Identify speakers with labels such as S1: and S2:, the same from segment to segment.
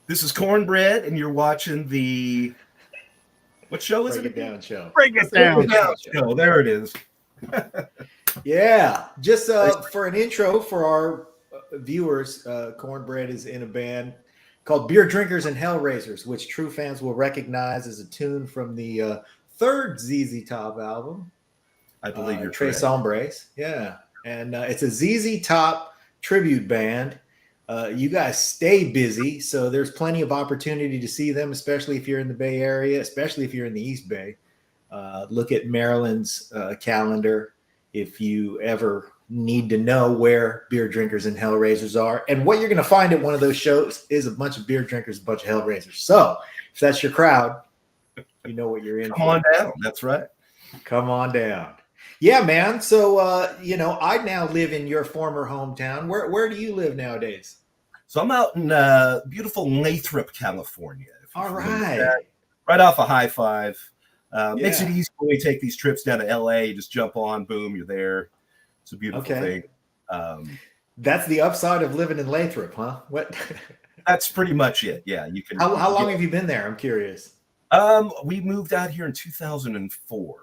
S1: This is Cornbread, and you're watching the what show is
S2: Break
S1: it?
S2: It Down show.
S3: Break it down.
S1: Show. There it is.
S2: Yeah, just for an intro for our viewers, Cornbread is in a band called Beer Drinkers and Hellraisers, which true fans will recognize as a tune from the third ZZ Top album.
S1: I believe you're
S2: Tres
S1: correct.
S2: Hombres. Yeah, and it's a ZZ Top tribute band. You guys stay busy, so there's plenty of opportunity to see them, especially if you're in the Bay Area, especially if you're in the East Bay. Look at Maryland's calendar if you ever need to know where Beer Drinkers and Hellraisers are. And what you're going to find at one of those shows is a bunch of beer drinkers, a bunch of Hellraisers. So if that's your crowd, you know what you're in
S1: Come on down. That's right.
S2: Come on down. Yeah, man. So, I now live in your former hometown. Where do you live nowadays?
S1: So I'm out in beautiful Lathrop, California.
S2: All right.
S1: Right off of High-Five. Makes it easy when we take these trips down to LA. You just jump on, boom, you're there. It's a beautiful thing.
S2: That's the upside of living in Lathrop, huh? What?
S1: That's pretty much it. Yeah, you can.
S2: How long have you been there? I'm curious.
S1: We moved out here in 2004.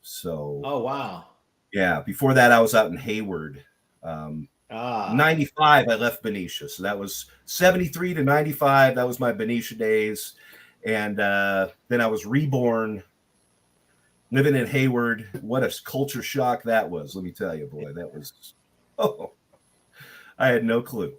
S1: So.
S2: Oh wow.
S1: Yeah. Before that, I was out in Hayward. 95, I left Benicia. So that was 73 to 95. That was my Benicia days. And then I was reborn living in Hayward. What a culture shock that was. Let me tell you, boy, that was, I had no clue.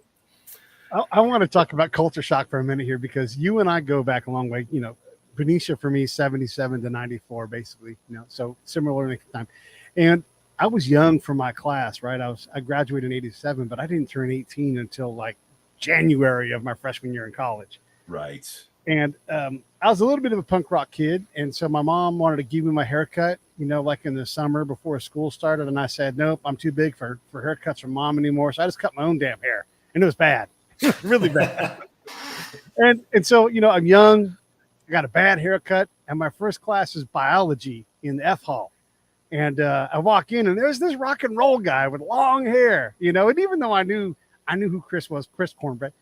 S3: I want to talk about culture shock for a minute here because you and I go back a long way. You know, Benicia for me, 77 to 94, basically, so similar length of time. And I was young for my class, right? I graduated in 87, but I didn't turn 18 until like January of my freshman year in college.
S1: Right.
S3: And I was a little bit of a punk rock kid. And so my mom wanted to give me my haircut, like in the summer before school started. And I said, nope, I'm too big for haircuts from mom anymore. So I just cut my own damn hair. And it was bad. Really bad. and so, I'm young. I got a bad haircut. And my first class is biology in the F Hall. And I walk in and there's this rock and roll guy with long hair, and even though I knew who Chris was, Chris Cornbread,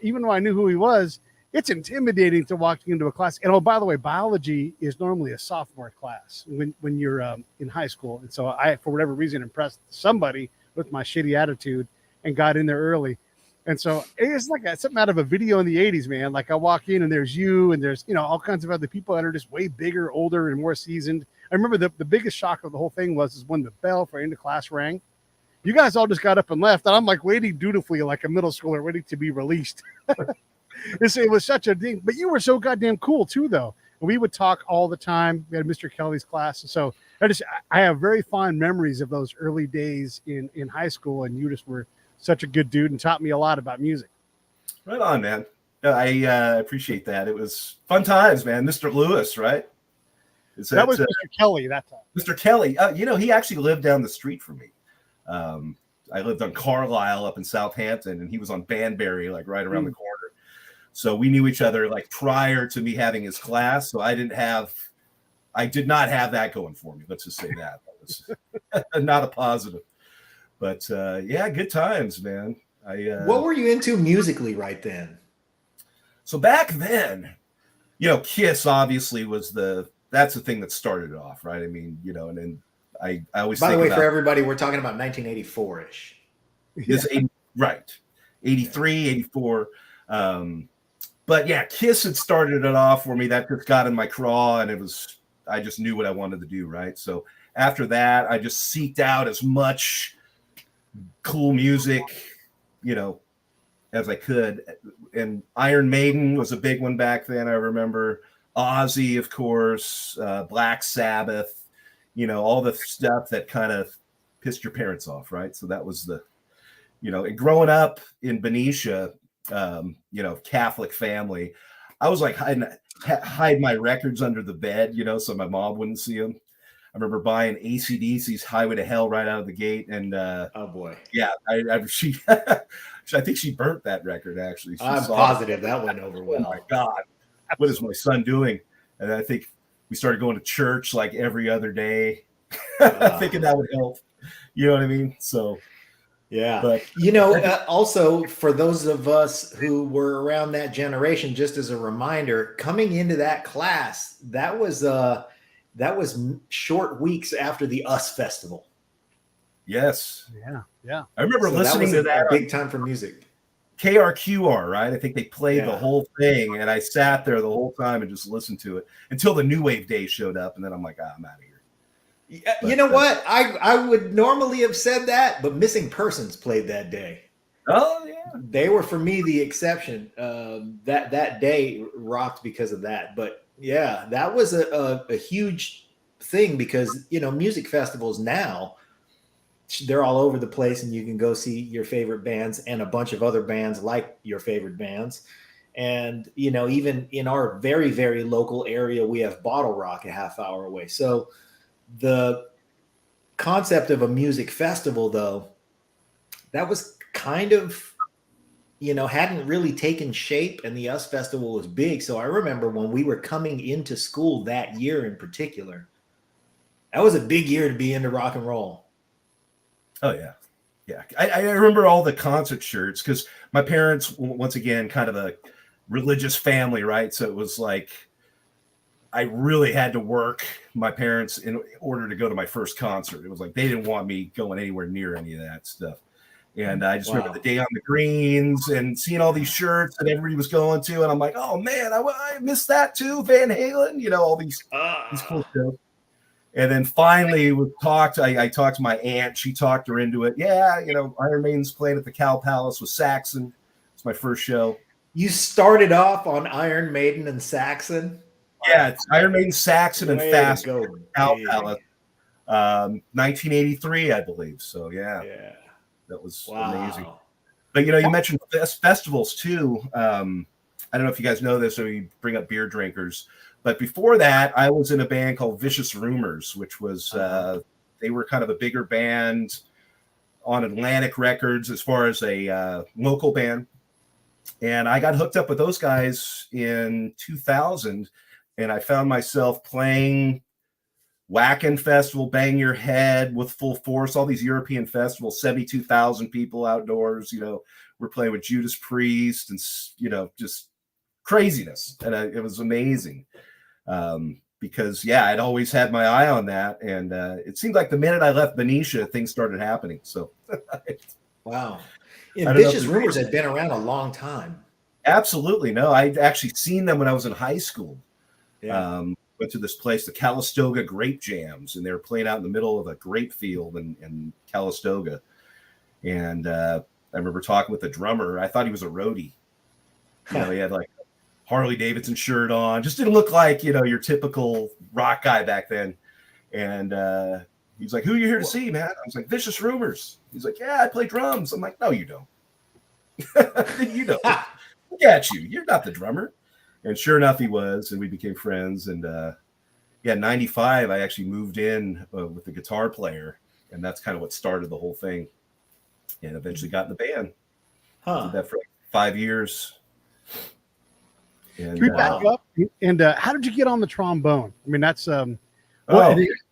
S3: even though I knew who he was, it's intimidating to walk into a class. And by the way, biology is normally a sophomore class when you're in high school. And so I, for whatever reason, impressed somebody with my shitty attitude and got in there early. And so it's like something out of a video in the 80s, man. Like I walk in and there's you and there's, all kinds of other people that are just way bigger, older, and more seasoned. I remember the biggest shock of the whole thing was when the bell for end of class rang. You guys all just got up and left. And I'm like waiting dutifully like a middle schooler waiting to be released. It was such a thing. But you were so goddamn cool too, though. And we would talk all the time. We had Mr. Kelly's class. So I have very fond memories of those early days in high school. And you just were such a good dude and taught me a lot about music.
S1: Right on, man. I appreciate that. It was fun times, man. Mr. Lewis, right?
S3: That was Mr. Kelly that time.
S1: Mr. Kelly, he actually lived down the street from me. I lived on Carlisle up in Southampton, and he was on Banbury, like right around the corner. So we knew each other like prior to me having his class. So I did not have that going for me. Let's just say that. That was not a positive. But good times, man.
S2: What were you into musically right then?
S1: So back then, Kiss obviously was that's the thing that started it off, right? I mean, and then I always.
S2: By the way, for everybody, we're talking about 1984-ish.
S1: Right, 83, 84. But yeah, Kiss had started it off for me. That just got in my craw, and I just knew what I wanted to do, right? So after that, I just seeked out as much cool music, as I could. And Iron Maiden was a big one back then. I remember Ozzy, of course, Black Sabbath, all the stuff that kind of pissed your parents off, right? So that was and growing up in Benicia, Catholic family, I was like hide my records under the bed, so my mom wouldn't see them. I remember buying AC/DC's Highway to Hell right out of the gate, and
S2: oh boy,
S1: yeah, I think she burnt that record. Actually,
S2: I'm positive that went over well.
S1: Oh my God, what is my son doing? And I think we started going to church like every other day, thinking that would help. You know what I mean? So,
S2: Yeah.
S1: But
S2: Also for those of us who were around that generation, just as a reminder, coming into that class, that was short weeks after the US Festival.
S1: yes,
S3: Yeah.
S1: I remember
S2: So
S1: listening to that
S2: a big time for music.
S1: KRQR, right? I think they played the
S2: Yeah.
S1: whole thing, and I sat there the whole time and just listened to it until the New Wave Day showed up, and then I'm like, I'm out of here.
S2: You know what? I would normally have said that, but Missing Persons played that day.
S1: Oh yeah,
S2: They were for me the exception. That day rocked because of that. But yeah, that was a huge thing because music festivals now, they're all over the place, and you can go see your favorite bands and a bunch of other bands like your favorite bands. And even in our very, very local area, we have Bottle Rock a half hour away. So the concept of a music festival, though, that was kind of hadn't really taken shape, and the US Festival was big. So I remember when we were coming into school that year in particular, that was a big year to be into rock and roll.
S1: oh yeah. I remember all the concert shirts because my parents, once again, kind of a religious family, right? So it was like I really had to work my parents in order to go to my first concert. It was like they didn't want me going anywhere near any of that stuff. And I just remember the Day on the Greens and seeing all these shirts that everybody was going to. And I'm like, oh man, I missed that too. Van Halen, all these cool stuff. And then finally I talked to my aunt. She talked her into it. Yeah, Iron Maiden's playing at the Cow Palace with Saxon. It's my first show.
S2: You started off on Iron Maiden and Saxon?
S1: Yeah, it's Iron Maiden, Saxon, and Fast
S2: Cow
S1: Palace. 1983, I believe. So yeah. That was amazing. But you mentioned festivals too. I don't know if you guys know this, or you bring up beer drinkers. But before that, I was in a band called Vicious Rumors, which was they were kind of a bigger band on Atlantic Records as far as a local band. And I got hooked up with those guys in 2000, and I found myself playing Wacken Festival, Bang Your Head with Full Force, all these European festivals, 72,000 people outdoors. We're playing with Judas Priest and, just craziness. And it was amazing because, I'd always had my eye on that. And it seemed like the minute I left Benicia, things started happening. So,
S2: wow. Yeah, Vicious Rumors had been around a long time.
S1: Absolutely. No, I'd actually seen them when I was in high school.
S2: Yeah.
S1: Went to this place, the Calistoga Grape Jams, and they were playing out in the middle of a grape field in Calistoga. And I remember talking with the drummer. I thought he was a roadie. He had like a Harley Davidson shirt on. Just didn't look like, your typical rock guy back then. And he's like, who are you here to see, man? I was like, Vicious Rumors. He's like, yeah, I play drums. I'm like, no, you don't. You don't. Look at you. You're not the drummer. And sure enough, he was, and we became friends. And 95, I actually moved in with the guitar player, and that's kind of what started the whole thing. And eventually got in the band. Did that for like 5 years. And,
S3: Can we back up? And how did you get on the trombone? I mean, that's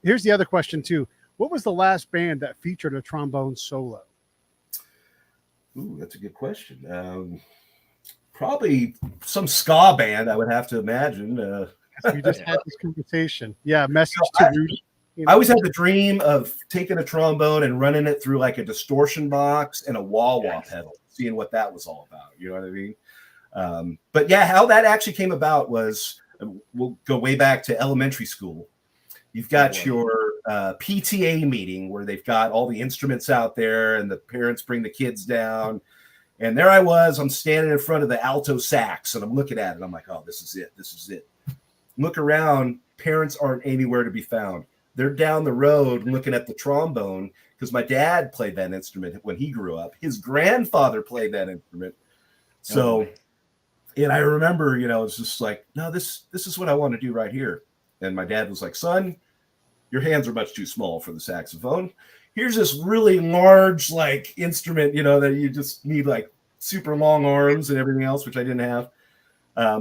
S3: here's the other question too. What was the last band that featured a trombone solo?
S1: Ooh, that's a good question. Probably some ska band, I would have to imagine.
S3: You just had this conversation. Yeah, message to Rudy.
S1: I always had the dream of taking a trombone and running it through like a distortion box and a wah-wah pedal, seeing what that was all about. You know what I mean? But how that actually came about was, we'll go way back to elementary school. You've got your PTA meeting where they've got all the instruments out there and the parents bring the kids down. And there I was, I'm standing in front of the alto sax and I'm looking at it. I'm like, oh, this is it. This is it. Look around. Parents aren't anywhere to be found. They're down the road looking at the trombone because my dad played that instrument when he grew up. His grandfather played that instrument. So, and I remember, it's just like, no, this is what I want to do right here. And my dad was like, son, your hands are much too small for the saxophone. Here's this really large, like, instrument, that you just need like super long arms and everything else, which I didn't have.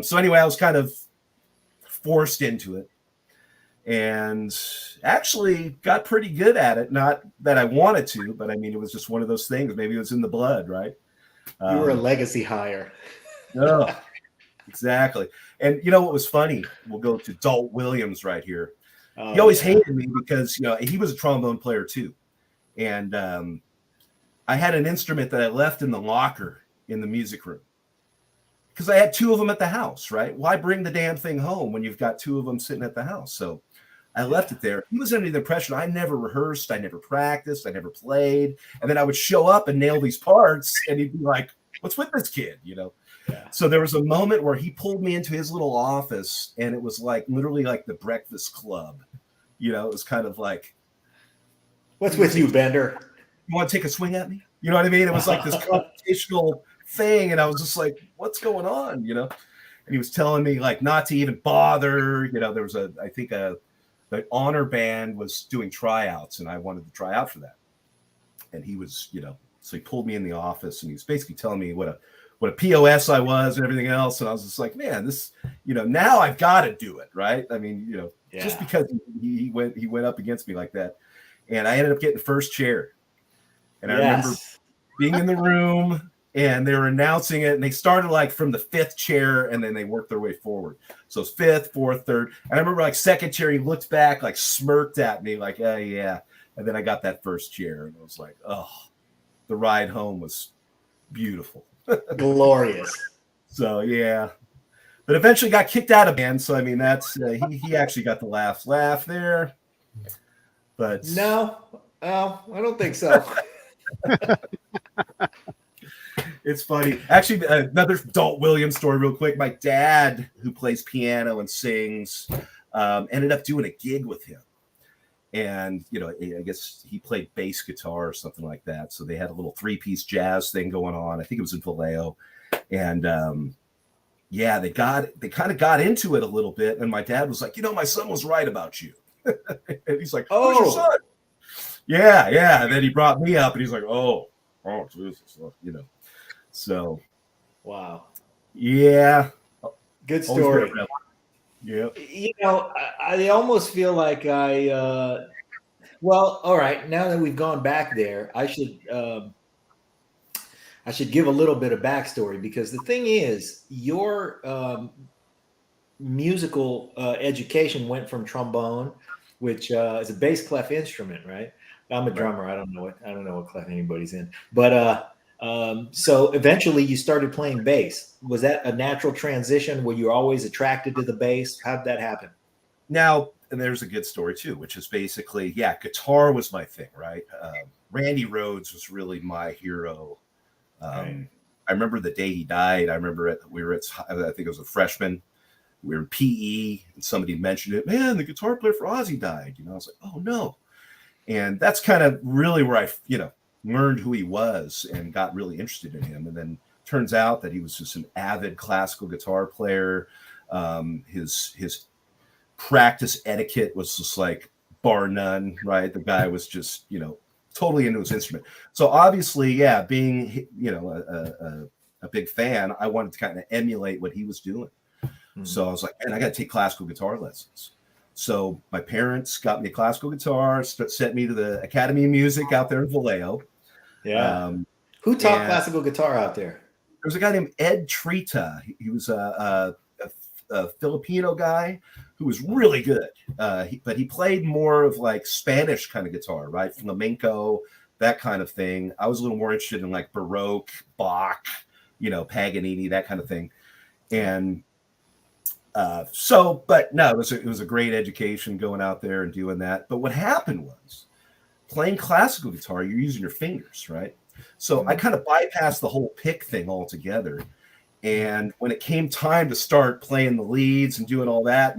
S1: So anyway, I was kind of forced into it. and actually got pretty good at it. Not that I wanted to, but I mean, it was just one of those things. Maybe it was in the blood, right?
S2: You were a legacy hire.
S1: No, exactly. And you know what was funny? We'll go to Dalt Williams right here. He always hated me because, you know, he was a trombone player too. And I had an instrument that I left in the locker in the music room because I had two of them at the house, right? Why bring the damn thing home when you've got two of them sitting at the house? So I left it there. He was under the impression I never rehearsed, I never practiced, I never played. And then I would show up and nail these parts, and he'd be like, what's with this kid, you know?
S2: Yeah.
S1: So there was a moment where he pulled me into his little office, and it was like literally like the Breakfast Club. You know, it was kind of like,
S2: what's with you, Bender?
S1: You want to take a swing at me? You know what I mean? It was like this computational thing, and I was just like, what's going on? You know? And he was telling me like not to even bother. You know, there was I think the honor band was doing tryouts, and I wanted to try out for that. And he was, you know, so he pulled me in the office, and he was basically telling me what a POS I was and everything else. And I was just like, man, this, you know, now I've got to do it. Right. I mean, you know, just because he went up against me like that. And I ended up getting first chair. And I remember being in the room, and they were announcing it, and they started like from the fifth chair, and then they worked their way forward. So it's fifth, fourth, third. And I remember like second chair, he looked back, like smirked at me, like, oh yeah. And then I got that first chair, and it was like, oh, the ride home was beautiful.
S2: Glorious.
S1: So yeah, but eventually got kicked out of band. So I mean, that's he actually got the laugh there. But
S2: no, I don't think so.
S1: It's funny. Actually, another Dalt Williams story, real quick. My dad, who plays piano and sings, ended up doing a gig with him. And, you know, I guess he played bass guitar or something like that. So they had a little 3-piece jazz thing going on. I think it was in Vallejo. And, yeah, they kind of got into it a little bit. And my dad was like, you know, my son was right about you. And he's like, who's your son? Yeah. And then he brought me up, and he's like, oh, Jesus, you know. So,
S2: wow.
S1: Yeah.
S2: Good story.
S1: Yeah.
S2: You know, I almost feel like well, all right. Now that we've gone back there, I should give a little bit of backstory, because the thing is, your musical education went from trombone, which is a bass clef instrument, right? I'm a drummer. I don't know what clef anybody's in, but so eventually you started playing bass. Was that a natural transition? Were you always attracted to the bass? How did that happen?
S1: Now, and there's a good story too, which is basically, guitar was my thing, right? Randy Rhoads was really my hero.
S2: Right.
S1: I remember the day he died. I remember we were at, I think it was a freshman. We were in PE, and somebody mentioned it. Man, the guitar player for Ozzy died. You know, I was like, oh no. And that's kind of really where I, you know, learned who he was and got really interested in him. And then turns out that he was just an avid classical guitar player. His practice etiquette was just like bar none, right? The guy was just, you know, totally into his instrument. So obviously, being, you know, a big fan, I wanted to kind of emulate what he was doing. Mm-hmm. So I was like, man, I got to take classical guitar lessons. So my parents got me a classical guitar, sent me to the Academy of Music out there in Vallejo.
S2: Yeah. Who taught classical guitar out there?
S1: There was a guy named Ed Trita. He was a Filipino guy who was really good. But he played more of like Spanish kind of guitar, right? Flamenco, that kind of thing. I was a little more interested in like Baroque, Bach, you know, Paganini, that kind of thing. And but no, it was a great education going out there and doing that. But what happened was, playing classical guitar, you're using your fingers, right? So I kind of bypassed the whole pick thing altogether. And when it came time to start playing the leads and doing all that,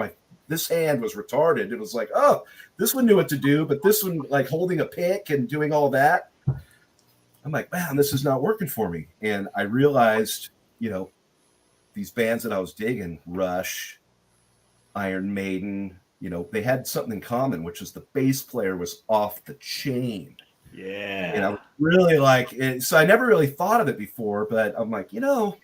S1: this hand was retarded. It was like, oh, this one knew what to do, but this one, like holding a pick and doing all that, I'm like, man, this is not working for me. And I realized, you know, these bands that I was digging, Rush, Iron Maiden, you know, they had something in common, which is the bass player was off the chain.
S2: Yeah.
S1: And I was really like it. So I never really thought of it before, but I'm like, you know,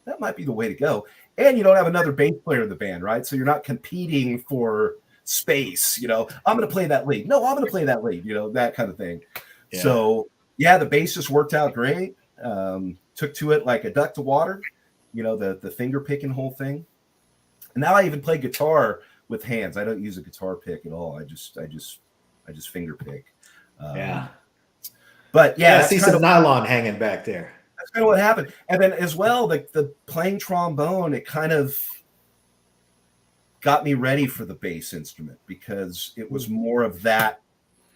S1: that might be the way to go. And you don't have another bass player in the band, right? So you're not competing for space. I'm going to play that lead. No, I'm going to play that lead. That kind of thing.
S2: Yeah.
S1: So yeah, the bass just worked out great. Took to it like a duck to water. The finger picking whole thing. And now I even play guitar with hands. I don't use a guitar pick at all. I just finger pick.
S2: Yeah.
S1: But yeah,
S2: I see some nylon hanging back there.
S1: That's kind of what happened. And then as well, the playing trombone, it kind of got me ready for the bass instrument because it was more of that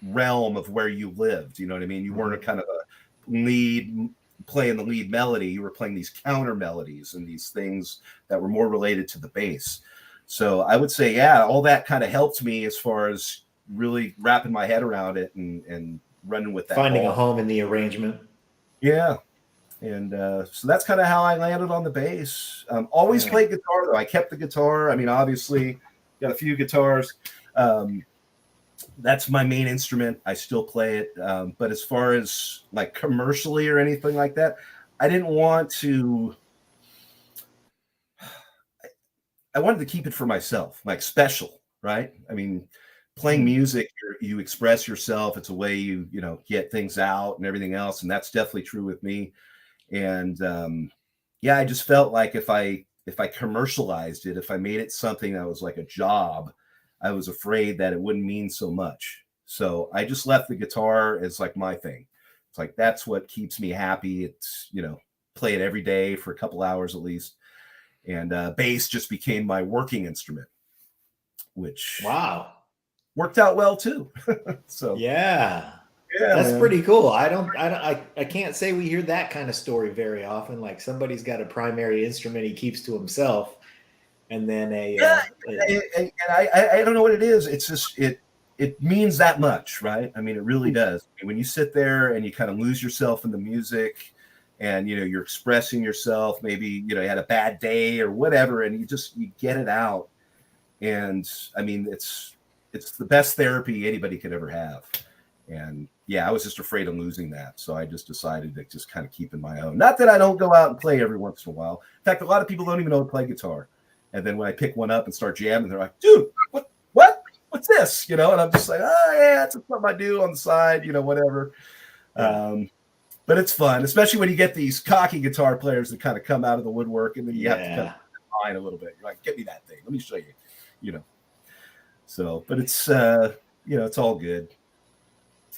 S1: realm of where you lived. You know what I mean? You weren't a kind of a lead playing the lead melody. You were playing these counter melodies and these things that were more related to the bass. So I would say, yeah, all that kind of helped me as far as really wrapping my head around it and running with that.
S2: Finding a home in the arrangement.
S1: Yeah. And so that's kind of how I landed on the bass. Always played guitar, though. I kept the guitar. I mean, obviously, got a few guitars. That's my main instrument. I still play it. But as far as like commercially or anything like that, I didn't want to. I wanted to keep it for myself, like special, right? I mean, playing music, you express yourself. It's a way you get things out and everything else. And that's definitely true with me. And I just felt like if I commercialized it, if I made it something that was like a job, I was afraid that it wouldn't mean so much. So I just left the guitar as like my thing. It's like, that's what keeps me happy. It's, play it every day for a couple hours at least. And bass just became my working instrument, which worked out well too. So
S2: yeah, that's pretty cool. I can't say we hear that kind of story very often. Like somebody's got a primary instrument he keeps to himself, and then
S1: I don't know what it is. It's just it means that much, right? I mean, it really does. I mean, when you sit there and you kind of lose yourself in the music, and you're expressing yourself. Maybe you had a bad day or whatever, and you get it out. And I mean, it's the best therapy anybody could ever have. And yeah, I was just afraid of losing that. So I just decided to just kind of keep in my own. Not that I don't go out and play every once in a while. In fact, a lot of people don't even know how to play guitar. And then when I pick one up and start jamming, they're like, dude, what's this? And I'm just like, oh yeah, it's something I do on the side, whatever. Yeah. But it's fun, especially when you get these cocky guitar players that kind of come out of the woodwork, and then you have to kind of line a little bit. You're like, get me that thing. Let me show you, So, but it's, it's all good.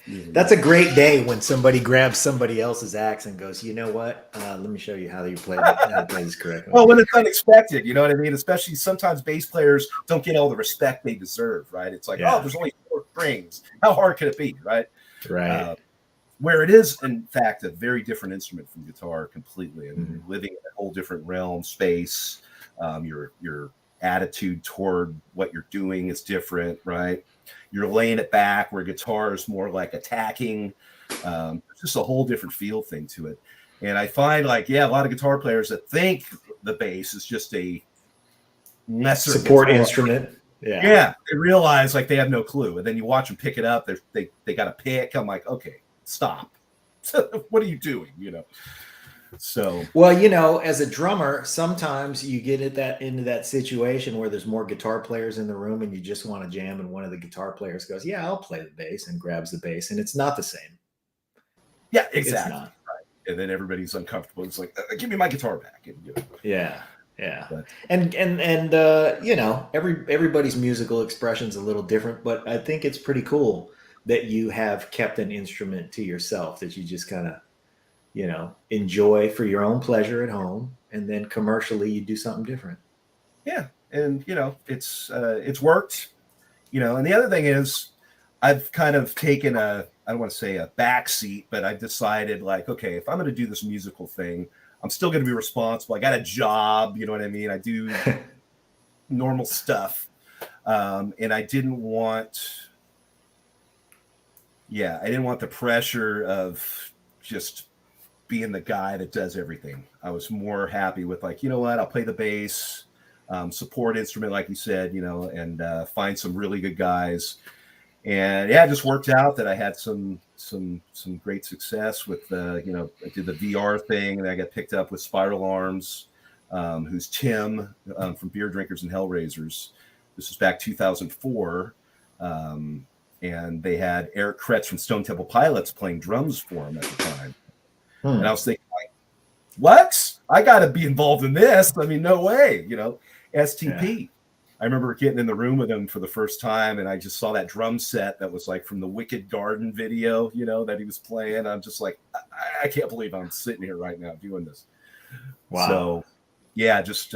S2: That's a great day when somebody grabs somebody else's axe and goes, you know what? Let me show you how you play this correctly.
S1: Well, when it's unexpected, you know what I mean? Especially sometimes bass players don't get all the respect they deserve, right? It's like, there's only 4 strings. How hard could it be, right?
S2: Right.
S1: Where it is, in fact, a very different instrument from guitar completely. I mean, you're living in a whole different realm, space. Your attitude toward what you're doing is different, right? You're laying it back, where guitar is more like attacking. It's just a whole different feel thing to it. And I find a lot of guitar players that think the bass is just a lesser
S2: support
S1: guitar
S2: instrument.
S1: Yeah, they realize they have no clue. And then you watch them pick it up. They got a pick. I'm like, okay, stop. What are you doing? So
S2: well, as a drummer, sometimes you get into that situation where there's more guitar players in the room and you just want to jam, and one of the guitar players goes, yeah, I'll play the bass, and grabs the bass, and it's not the same.
S1: Yeah, exactly. Right. And then everybody's uncomfortable. It's like, give me my guitar back. And,
S2: yeah. But, and everybody's musical expression's a little different, but I think it's pretty cool that you have kept an instrument to yourself that you just kind of, enjoy for your own pleasure at home, and then commercially you do something different.
S1: Yeah. And, it's worked, and the other thing is I've kind of taken I don't want to say a back seat, but I've decided okay, if I'm going to do this musical thing, I'm still going to be responsible. I got a job, you know what I mean? I do normal stuff. And I didn't want the pressure of just being the guy that does everything. I was more happy with I'll play the bass, support instrument, like you said, and find some really good guys. And it just worked out that I had some great success with, I did the VR thing, and I got picked up with SpiralArms, who's Tim from Beer Drinkers and Hellraisers. This was back 2004. And they had Eric Kretz from Stone Temple Pilots playing drums for him at the time. And I was thinking, like, what? I got to be involved in this. I mean, no way, STP. Yeah. I remember getting in the room with him for the first time, and I just saw that drum set that was like from the Wicked Garden video, that he was playing. I'm just like, I can't believe I'm sitting here right now doing this. Wow. So, yeah, just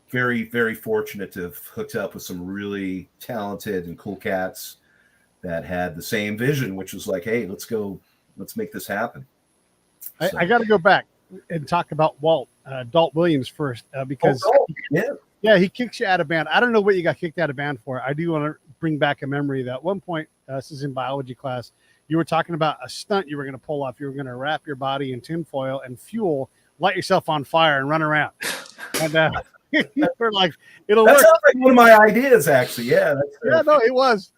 S1: very, very fortunate to have hooked up with some really talented and cool cats that had the same vision, which was like, hey, let's make this happen.
S3: I got to go back and talk about Dalt Williams first, because he kicks you out of band. I don't know what you got kicked out of band for. I do want to bring back a memory that at one point, this is in biology class, you were talking about a stunt you were going to pull off. You were going to wrap your body in tinfoil and fuel, light yourself on fire, and run around. And you were like, it'll work.
S1: That sounds like one of my ideas, actually. Yeah.
S3: No, it was.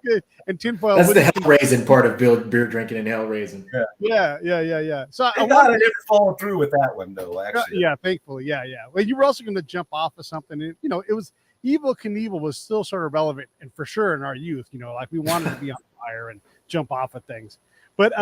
S3: Good. And tinfoil.
S2: That's the hell raising part of beer drinking and hell raising.
S3: Yeah. So
S1: I never followed through with that one, though, actually.
S3: Yeah, thankfully. Yeah. Well, you were also going to jump off of something. And, it was Evel Knievel was still sort of relevant, and for sure in our youth, like we wanted to be on fire and jump off of things. But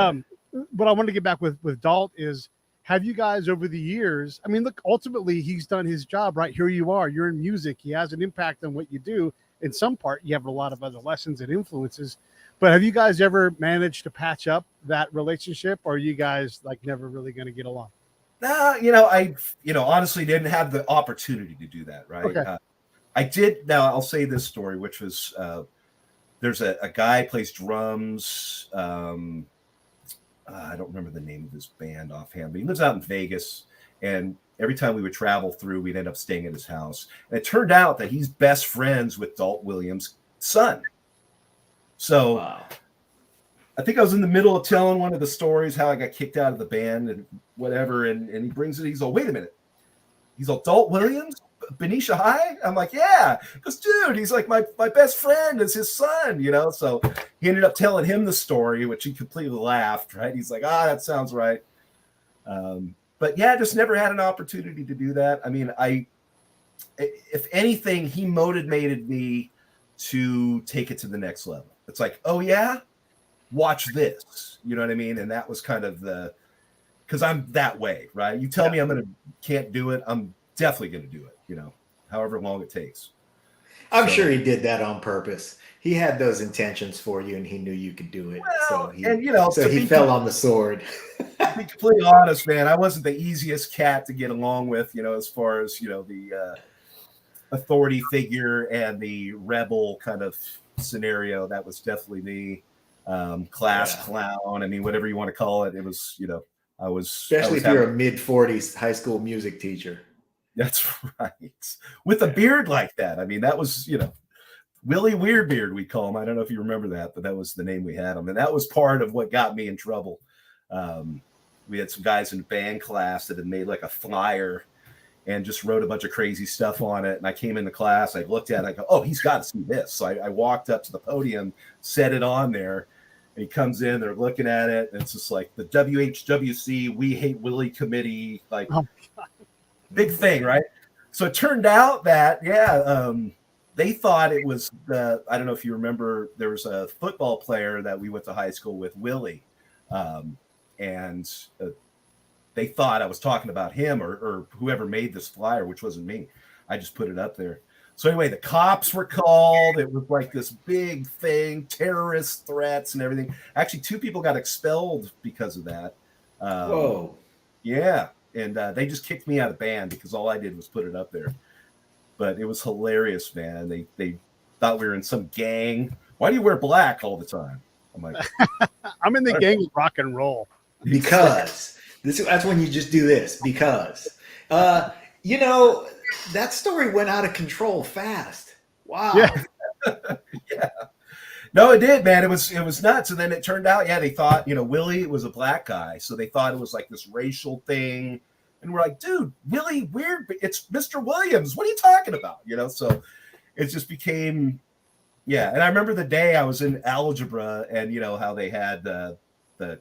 S3: what I wanted to get back with Dalt is, have you guys over the years, I mean, look, ultimately he's done his job, right? Here you are, you're in music. He has an impact on what you do. In some part, you have a lot of other lessons and influences, but have you guys ever managed to patch up that relationship, or are you guys like never really going to get along?
S1: I honestly didn't have the opportunity to do that. Right. Okay. I did. Now I'll say this story, which was, there's a guy plays drums. I don't remember the name of his band offhand, but he lives out in Vegas. And every time we would travel through, we'd end up staying at his house. And it turned out that he's best friends with Dalt Williams' son. So wow. I think I was in the middle of telling one of the stories, how I got kicked out of the band and whatever. And he brings it. He's all, wait a minute. He's all, Dalt Williams? Benicia High? I'm like, yeah. He goes, dude, he's like my best friend is his son, So he ended up telling him the story, which he completely laughed, right? He's like, that sounds right. But yeah, just never had an opportunity to do that. I mean, if anything, he motivated me to take it to the next level. It's like, oh yeah, watch this. You know what I mean? And that was kind of because I'm that way, right? You tell me can't do it, I'm definitely going to do it, however long it takes.
S2: I'm sure he did that on purpose. He had those intentions for you, and he knew you could do it.
S1: Well,
S2: so he fell on the sword.
S1: To be completely honest, man, I wasn't the easiest cat to get along with, as far as, the authority figure and the rebel kind of scenario. That was definitely me. Class clown. I mean, whatever you want to call it. It was, I was.
S2: Especially if you're a mid-40s high school music teacher.
S1: That's right. With a beard like that. I mean, that was, Willie Weirdbeard, we call him. I don't know if you remember that, but that was the name we had him. And that was part of what got me in trouble. We had some guys in band class that had made like a flyer and just wrote a bunch of crazy stuff on it. And I came into class, I looked at it, I go, oh, he's got to see this. So I walked up to the podium, set it on there. And he comes in, they're looking at it. And it's just like the WHWC, We Hate Willie Committee, like, big thing, right? So it turned out that, they thought it was I don't know if you remember, there was a football player that we went to high school with, Willie. And they thought I was talking about him or whoever made this flyer, which wasn't me. I just put it up there. So anyway, the cops were called. It was like this big thing, terrorist threats and everything. Actually, 2 people got expelled because of that.
S2: Whoa.
S1: Yeah. And they just kicked me out of band because all I did was put it up there. But it was hilarious, man. They thought we were in some gang. Why do you wear black all the time? I'm like,
S3: I'm in the gang of rock and roll.
S2: Because that's when you just do this. Because that story went out of control fast. Wow.
S3: Yeah.
S1: Yeah. No, it did, man. It was nuts. And then it turned out, they thought, Willie was a black guy. So they thought it was like this racial thing. And we're like, dude, Willie, weird. It's Mr. Williams. What are you talking about? So it just became, And I remember the day I was in algebra and, how they had the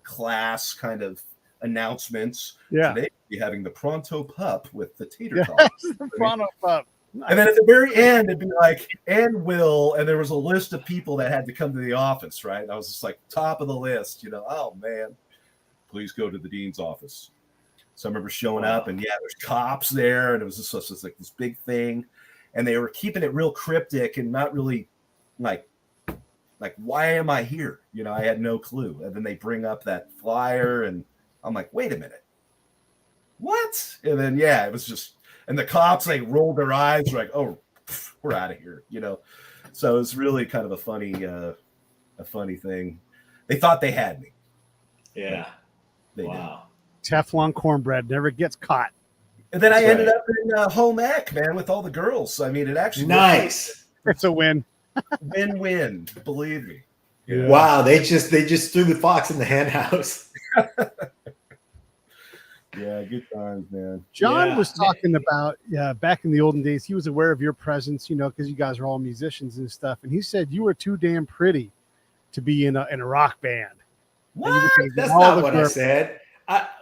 S1: class kind of announcement.
S3: Yeah.
S1: Today we'll be having the Pronto Pup with the tater tots.
S3: The Pronto Pup.
S1: And then at the very end, it'd be like, and Will, and there was a list of people that had to come to the office, right? And I was just like, top of the list, oh man, please go to the dean's office. So I remember showing up, and there's cops there, and it was just like this big thing, and they were keeping it real cryptic and not really like why am I here? I had no clue. And then they bring up that flyer, and I'm like, wait a minute, what? And then it was just, and the cops rolled their eyes, like, oh, we're out of here, So it was really kind of a funny thing. They thought they had me.
S2: Yeah.
S1: They
S2: wow.
S3: Teflon cornbread never gets caught.
S1: And then I ended up in home ec, man, with all the girls. I mean, it actually
S2: nice.
S3: It's a win.
S1: Win-win, believe me.
S2: Yeah. Wow, they just threw the fox in the hen house.
S1: Yeah, good times, man.
S3: John was talking about back in the olden days. He was aware of your presence, because you guys are all musicians and stuff. And he said you were too damn pretty to be in a rock band.
S2: What? That's not what I said.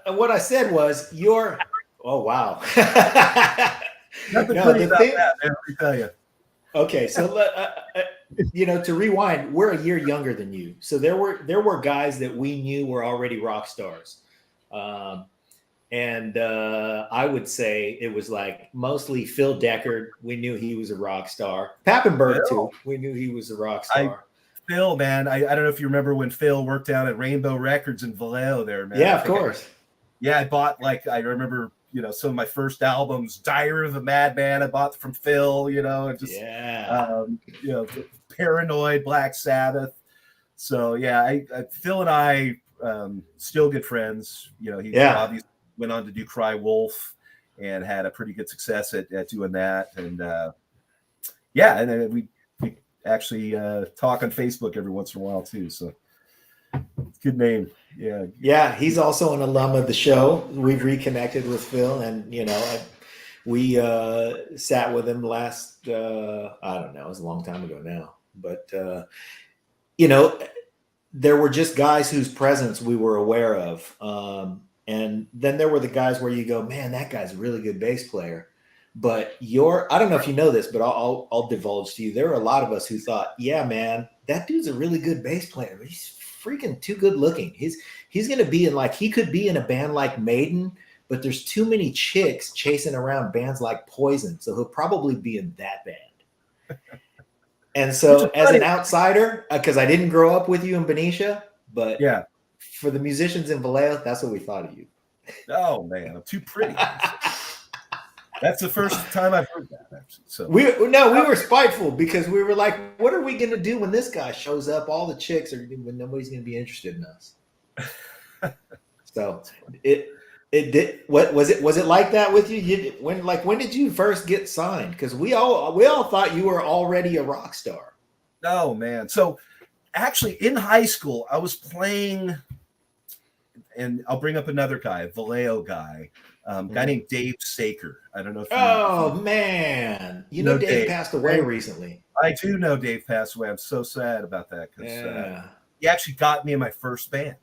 S2: What I said was you're. Oh wow.
S1: Nothing pretty about that, man, let me tell you.
S2: Okay, so to rewind, we're a year younger than you, so there were guys that we knew were already rock stars, and I would say it was like mostly Phil Deckard. We knew he was a rock star. Pappenberg too. We knew he was a rock star.
S1: Phil, man, I don't know if you remember when Phil worked down at Rainbow Records in Vallejo there, man.
S2: Yeah, of course.
S1: I bought I remember. Some of my first albums, Diary of a Madman, I bought from Phil, and just, Paranoid, Black Sabbath. So, Phil and I still good friends. He obviously went on to do Cry Wolf and had a pretty good success at doing that. And, and then we actually talk on Facebook every once in a while, too. So, good name.
S2: Yeah, he's also an alum of the show. We've reconnected with Phil, and we sat with him last. I don't know, it was a long time ago now, but there were just guys whose presence we were aware of, and then there were the guys where you go, man, that guy's a really good bass player. But I don't know if you know this, but I'll divulge to you. There were a lot of us who thought, yeah, man, that dude's a really good bass player. He's freaking too good looking. He's going to be he could be in a band like Maiden, but there's too many chicks chasing around bands like Poison. So he'll probably be in that band. And so as an outsider, because I didn't grow up with you in Benicia, but for the musicians in Vallejo, that's what we thought of you.
S1: Oh man, I'm too pretty. That's the first time I've heard that, actually. So
S2: we were spiteful because we were like, what are we going to do when this guy shows up? All the chicks when nobody's going to be interested in us. So it did. What was it? Was it like that with you? When did you first get signed? Because we all thought you were already a rock star.
S1: Oh man. So actually in high school, I was playing, and I'll bring up another guy, a Vallejo guy. Guy named Dave Saker. I don't know if
S2: man. Dave passed away recently.
S1: I do know Dave passed away. I'm so sad about that because he actually got me in my first band.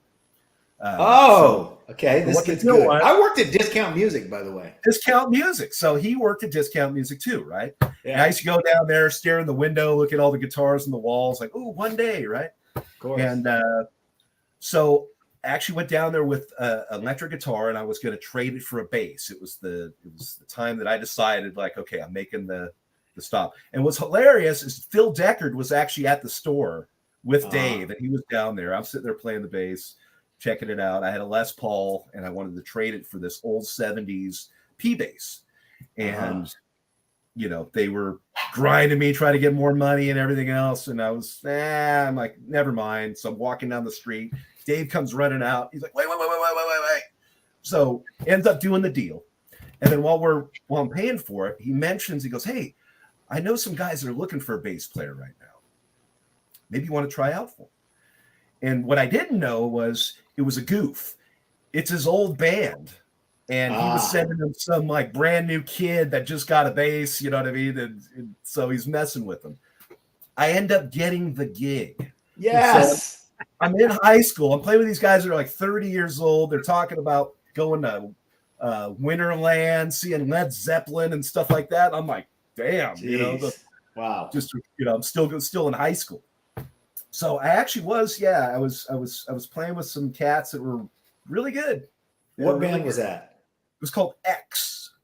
S2: Okay. This gets good. I worked at Discount Music, by the way.
S1: Discount Music. So he worked at Discount Music too, right? Yeah. And I used to go down there, stare in the window, look at all the guitars on the walls, like, oh, one day, right?
S2: Of course.
S1: And so I actually went down there with an electric guitar, and I was going to trade it for a bass. It was the time that I decided, like, okay, I'm making the stop. And what's hilarious is Phil Deckard was actually at the store with Dave, and he was down there. I'm sitting there playing the bass, checking it out. I had a Les Paul, and I wanted to trade it for this old 70s P bass. And they were grinding me, trying to get more money and everything else. And I was, I'm like, never mind. So I'm walking down the street. Dave comes running out. He's like, wait. So ends up doing the deal. And then while I'm paying for it, he goes, hey, I know some guys that are looking for a bass player right now. Maybe you want to try out for him. And what I didn't know was it was a goof. It's his old band. And he was sending him some brand new kid that just got a bass, you know what I mean? And so he's messing with him. I end up getting the gig.
S2: Yes.
S1: So I'm in high school. I'm playing with these guys that are 30 years old. They're talking about going to Winterland, seeing Led Zeppelin and stuff like that. I'm like, damn,
S2: Jeez. Wow.
S1: just I'm still in high school. So I actually was, I was playing with some cats that were really good.
S2: What band was that?
S1: It was called X.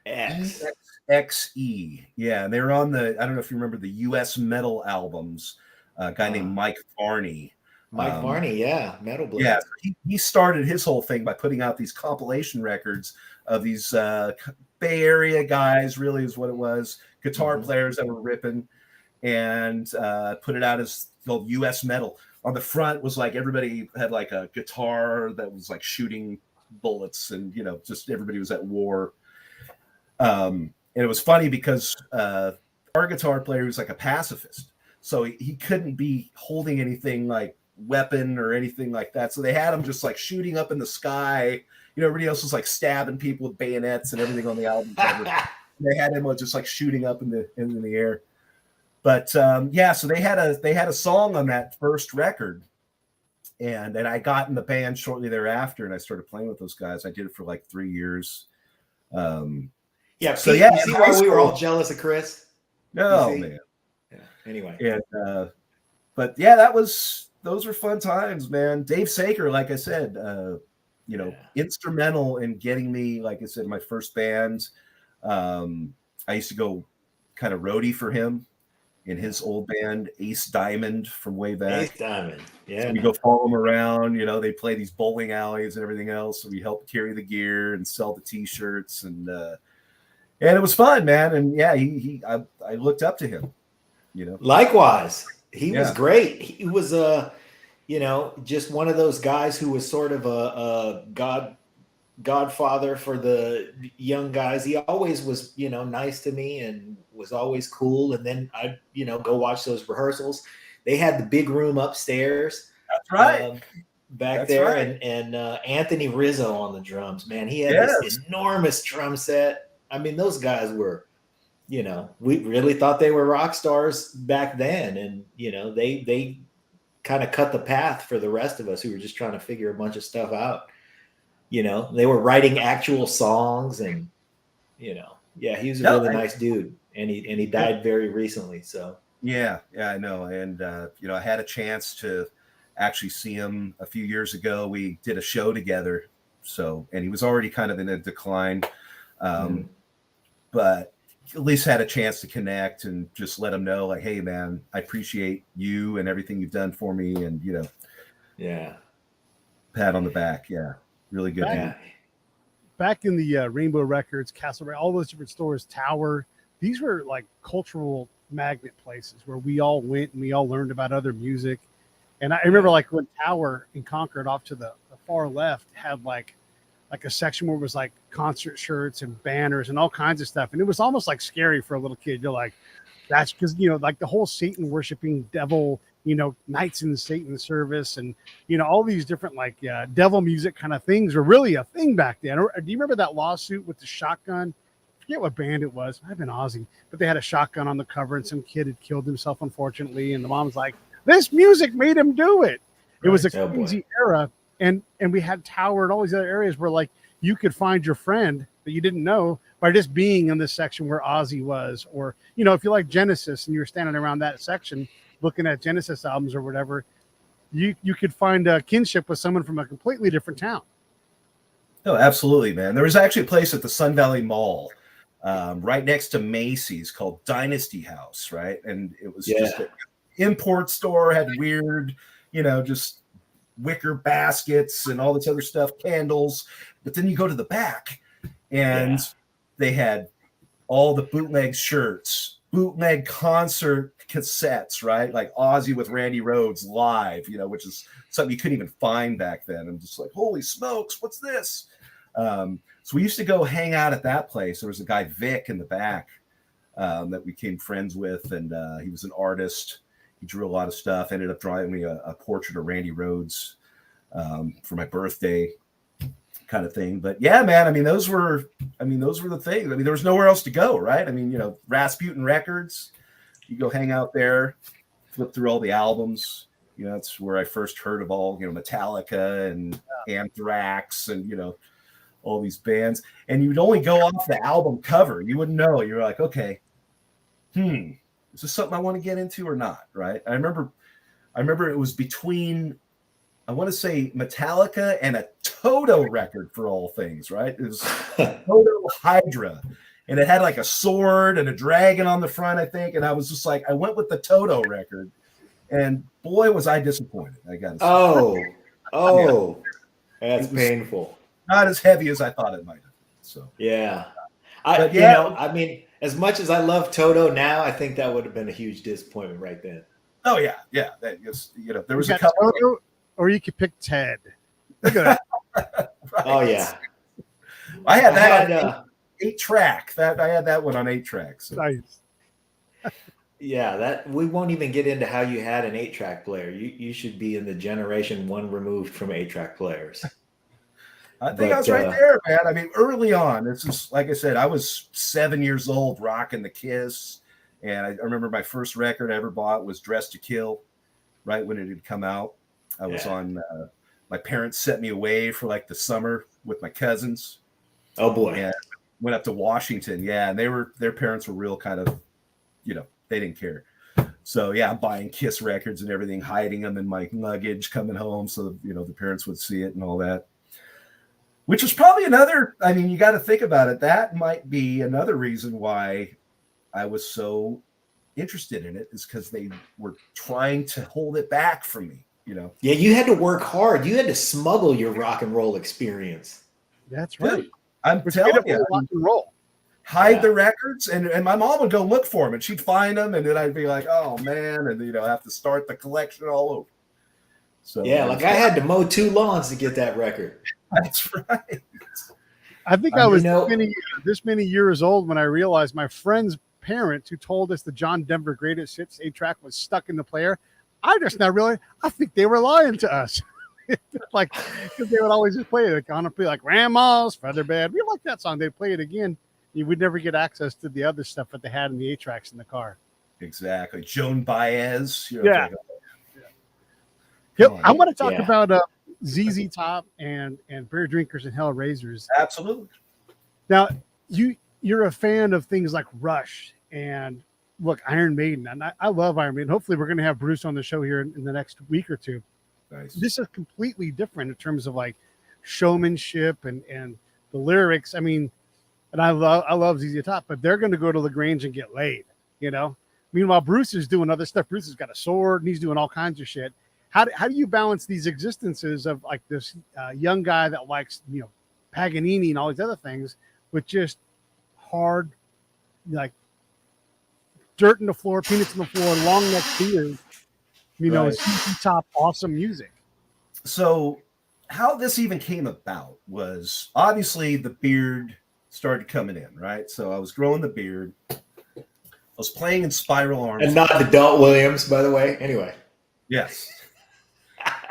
S2: X.
S1: EXE. Yeah, and they were on I don't know if you remember the US metal albums. A guy named Mike Varney.
S2: Mike Varney, yeah, Metal Blade.
S1: Yeah, he started his whole thing by putting out these compilation records of these Bay Area guys, really is what it was, guitar players that were ripping, and put it out as called US metal. On the front was like everybody had like a guitar that was like shooting bullets, and just everybody was at war. And it was funny because our guitar player was like a pacifist, so he couldn't be holding anything like weapon or anything like that. So they had him just like shooting up in the sky. Everybody else was like stabbing people with bayonets and everything on the album cover. They had him just like shooting up in the air. But so they had a song on that first record, and I got in the band shortly thereafter, and I started playing with those guys. I did it for like 3 years.
S2: Yeah. So Pete, you see why we were all jealous of Chris?
S1: No, man.
S2: Yeah. Anyway.
S1: And but those were fun times, man. Dave Saker, like I said, instrumental in getting me, like I said, my first band. I used to go kind of roadie for him in his old band, Ace Diamond, from way back.
S2: Ace Diamond, yeah.
S1: So we go follow him around. They play these bowling alleys and everything else. So we help carry the gear and sell the T-shirts, and it was fun, man. And I looked up to him.
S2: Likewise, he was great. He was just one of those guys who was sort of a godfather for the young guys. He always was, nice to me and was always cool. And then I'd, go watch those rehearsals. They had the big room upstairs.
S1: That's right.
S2: Back there. Right. And Anthony Rizzo on the drums, man. He had this enormous drum set. I mean, those guys were, we really thought they were rock stars back then. And, they kind of cut the path for the rest of us who were just trying to figure a bunch of stuff out. They were writing actual songs, and he was a really nice dude, and he died very recently. So
S1: yeah, I know. And I had a chance to actually see him a few years ago. We did a show together, and he was already kind of in a decline, but at least had a chance to connect and just let him know, like, hey man, I appreciate you and everything you've done for me, and pat on the back. Really good.
S3: Back in the Rainbow Records, Castle, all those different stores, Tower, these were like cultural magnet places where we all went and we all learned about other music. And I remember like when Tower in Concord off to the far left had like a section where it was like concert shirts and banners and all kinds of stuff. And it was almost like scary for a little kid. You're like, that's because, like the whole Satan worshiping devil, Knights in Satan service and, all these different like devil music kind of things were really a thing back then. Do you remember that lawsuit with the shotgun? I forget what band it was. I've been Aussie, but they had a shotgun on the cover and some kid had killed himself, unfortunately. And the mom's like, this music made him do it. It was a crazy era. And we had Tower and all these other areas where like you could find your friend that you didn't know by just being in this section where Ozzy was, or, if you like Genesis and you're standing around that section looking at Genesis albums or whatever, you could find a kinship with someone from a completely different town.
S1: Oh, absolutely, man. There was actually a place at the Sun Valley Mall right next to Macy's called Dynasty House, right? And it was just an import store, had weird, just wicker baskets and all this other stuff, candles. But then you go to the back and they had all the bootleg shirts, bootleg concert cassettes, right? Like Ozzy with Randy Rhoads live, which is something you couldn't even find back then. I'm just like, holy smokes, what's this? So we used to go hang out at that place. There was a guy, Vic, in the back that we became friends with, and he was an artist. He drew a lot of stuff, ended up drawing me a portrait of Randy Rhoads for my birthday kind of thing. But yeah, man, those were the things. There was nowhere else to go, right? Rasputin Records, you go hang out there, flip through all the albums. That's where I first heard of all, Metallica and Anthrax and, all these bands. And you'd only go off the album cover. You wouldn't know. You're like, okay, is this something I want to get into or not? Right. I remember it was between, I want to say Metallica and a Toto record for all things, right? It was Toto Hydra. And it had like a sword and a dragon on the front, I think. And I was just like, I went with the Toto record. And boy, was I disappointed. I got to say.
S2: Oh, that's painful.
S1: Not as heavy as I thought it might have. So
S2: yeah. I mean, as much as I love Toto now, I think that would have been a huge disappointment right then.
S1: Oh yeah. That is, there was
S3: You
S1: a
S3: got
S1: couple.
S3: Toto, or you could pick Ted. Look at that.
S1: Right.
S2: Oh yeah.
S1: I had that on 8-track. I had that one on 8-track. So.
S3: Nice.
S2: Yeah, that we won't even get into how you had an 8-track player. You should be in the generation one removed from 8-track players.
S1: I think I was right there, man. I mean, early on, this is like I said, I was 7 years old rocking the Kiss. And I remember my first record I ever bought was Dressed to Kill, right when it had come out. I was on, my parents sent me away for like the summer with my cousins.
S2: Oh boy.
S1: And went up to Washington. Yeah. And their parents were real kind of, they didn't care. So yeah, I'm buying Kiss records and everything, hiding them in my luggage coming home. So, the parents would see it and all that, which was probably another, I mean, you got to think about it. That might be another reason why I was so interested in it, is because they were trying to hold it back from me, Yeah,
S2: you had to work hard. You had to smuggle your rock and roll experience.
S3: That's right.
S1: Dude, I'm telling you,
S3: rock and roll.
S1: Hide the records, and my mom would go look for them, and she'd find them, and then I'd be like, oh man, and have to start the collection all over. So
S2: yeah, like I had to mow 2 lawns to get that record.
S1: That's right.
S3: I think I was this many years old when I realized my friend's parents who told us the John Denver Greatest Hits 8-track was stuck in the player. I just now realized I think they were lying to us. Like, because they would always just play it on like Grandma's Feather Bed. We like that song. They'd play it again. You would never get access to the other stuff that they had in the 8-tracks in the car.
S1: Exactly. Joan Baez.
S3: Yeah. I want to talk about ZZ Top and Beer Drinkers and Hellraisers.
S1: Absolutely.
S3: Now, you're a fan of things like Rush and look, Iron Maiden. And I love Iron Maiden. Hopefully we're going to have Bruce on the show here in the next week or two.
S1: Nice.
S3: This is completely different in terms of like showmanship and the lyrics. I mean, and I love ZZ Top, but they're going to go to the Grange and get laid, Meanwhile, Bruce is doing other stuff. Bruce has got a sword and he's doing all kinds of shit. How do you balance these existences of like this young guy that likes, Paganini and all these other things with just hard, like dirt in the floor, peanuts in the floor, long neck beers, ZZ Top, awesome music.
S1: So how this even came about was obviously the beard started coming in, right? So I was growing the beard. I was playing in SpiralArms.
S2: And not the Dalt Williams, by the way. Anyway.
S1: Yes.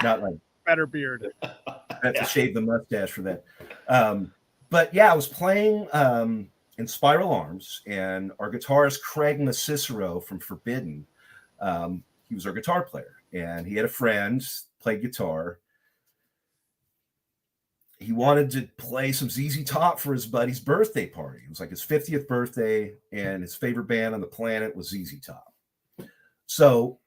S1: Not like
S3: better beard.
S1: I have to shave the mustache for that. But yeah, I was playing in SpiralArms, and our guitarist Craig Macicero from Forbidden, he was our guitar player, and he had a friend, played guitar. He wanted to play some ZZ Top for his buddy's birthday party. It was like his 50th birthday, and his favorite band on the planet was ZZ Top. So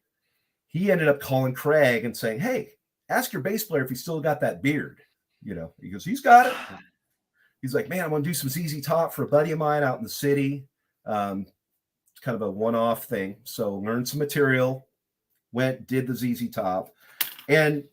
S1: he ended up calling Craig and saying, hey, ask your bass player if he's still got that beard. He goes, he's got it. He's like, man, I want to do some ZZ Top for a buddy of mine out in the city. It's kind of a one-off thing. So learned some material, did the ZZ Top, and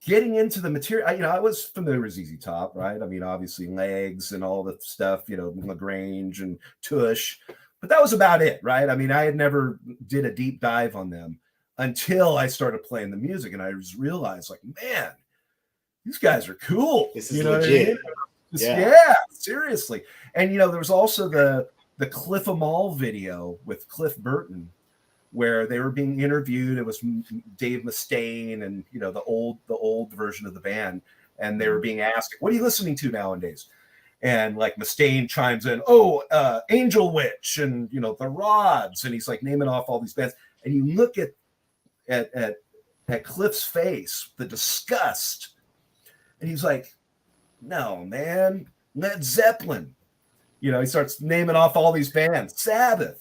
S1: getting into the material, I was familiar with ZZ Top, right? I mean, obviously Legs and all the stuff, LaGrange and Tush, but that was about it, right? I mean, I had never did a deep dive on them until I started playing the music, and I just realized, like, man, these guys are cool.
S2: This is legit.
S1: Yeah, seriously. And there was also the Cliff Amal video with Cliff Burton, where they were being interviewed. It was Dave Mustaine and the old version of the band, and they were being asked, "What are you listening to nowadays?" And like Mustaine chimes in, Angel Witch and the Rods, and he's like naming off all these bands. And you look at Cliff's face, the disgust, and he's like, "No, man, Led Zeppelin." He starts naming off all these bands, Sabbath.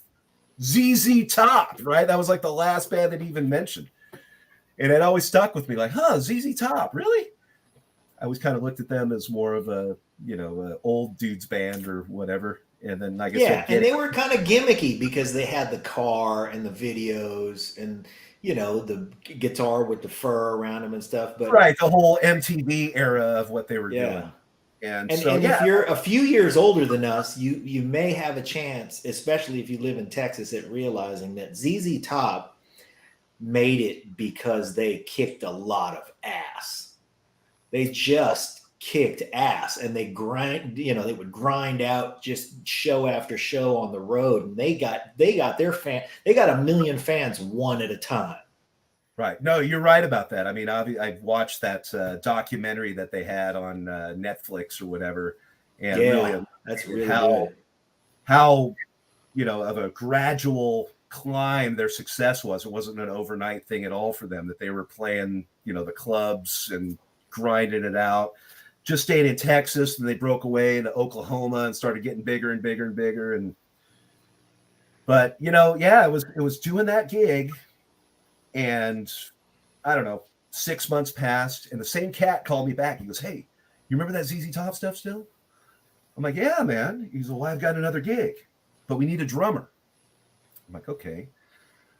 S1: ZZ Top, right? That was like the last band that he even mentioned. And it always stuck with me, like, ZZ Top, really? I always kind of looked at them as more of a, a old dude's band or whatever. And then I guess
S2: and they were kind of gimmicky because they had the car and the videos and the guitar with the fur around them and stuff. But
S1: right, the whole MTV era of what they were doing. And
S2: if you're a few years older than us, you may have a chance, especially if you live in Texas, at realizing that ZZ Top made it because they kicked a lot of ass. They just kicked ass, and they they would grind out just show after show on the road, and they got a million fans one at a time.
S1: Right. No, you're right about that. I mean, I've watched that documentary that they had on Netflix or whatever, and really,
S2: that's really good.
S1: How of a gradual climb their success was. It wasn't an overnight thing at all for them. That they were playing, the clubs and grinding it out. Just stayed in Texas, and they broke away to Oklahoma and started getting bigger and bigger and bigger. But it was doing that gig. And I don't know, 6 months passed, and the same cat called me back. He goes, "Hey, you remember that ZZ Top stuff still?" I'm like, "Yeah, man." He's like, "Well, I've got another gig, but we need a drummer." I'm like, "Okay."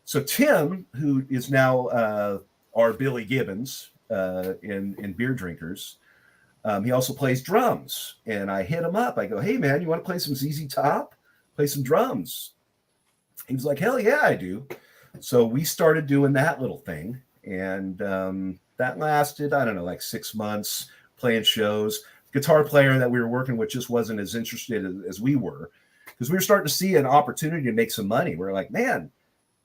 S1: So Tim, who is now our Billy Gibbons in Beer Drinkers, he also plays drums. And I hit him up. I go, "Hey, man, you want to play some ZZ Top? Play some drums?" He was like, "Hell yeah, I do." So we started doing that little thing, and that lasted, I don't know, like 6 months, playing shows. Guitar player that we were working with just wasn't as interested as we were, because we were starting to see an opportunity to make some money. We're like, man,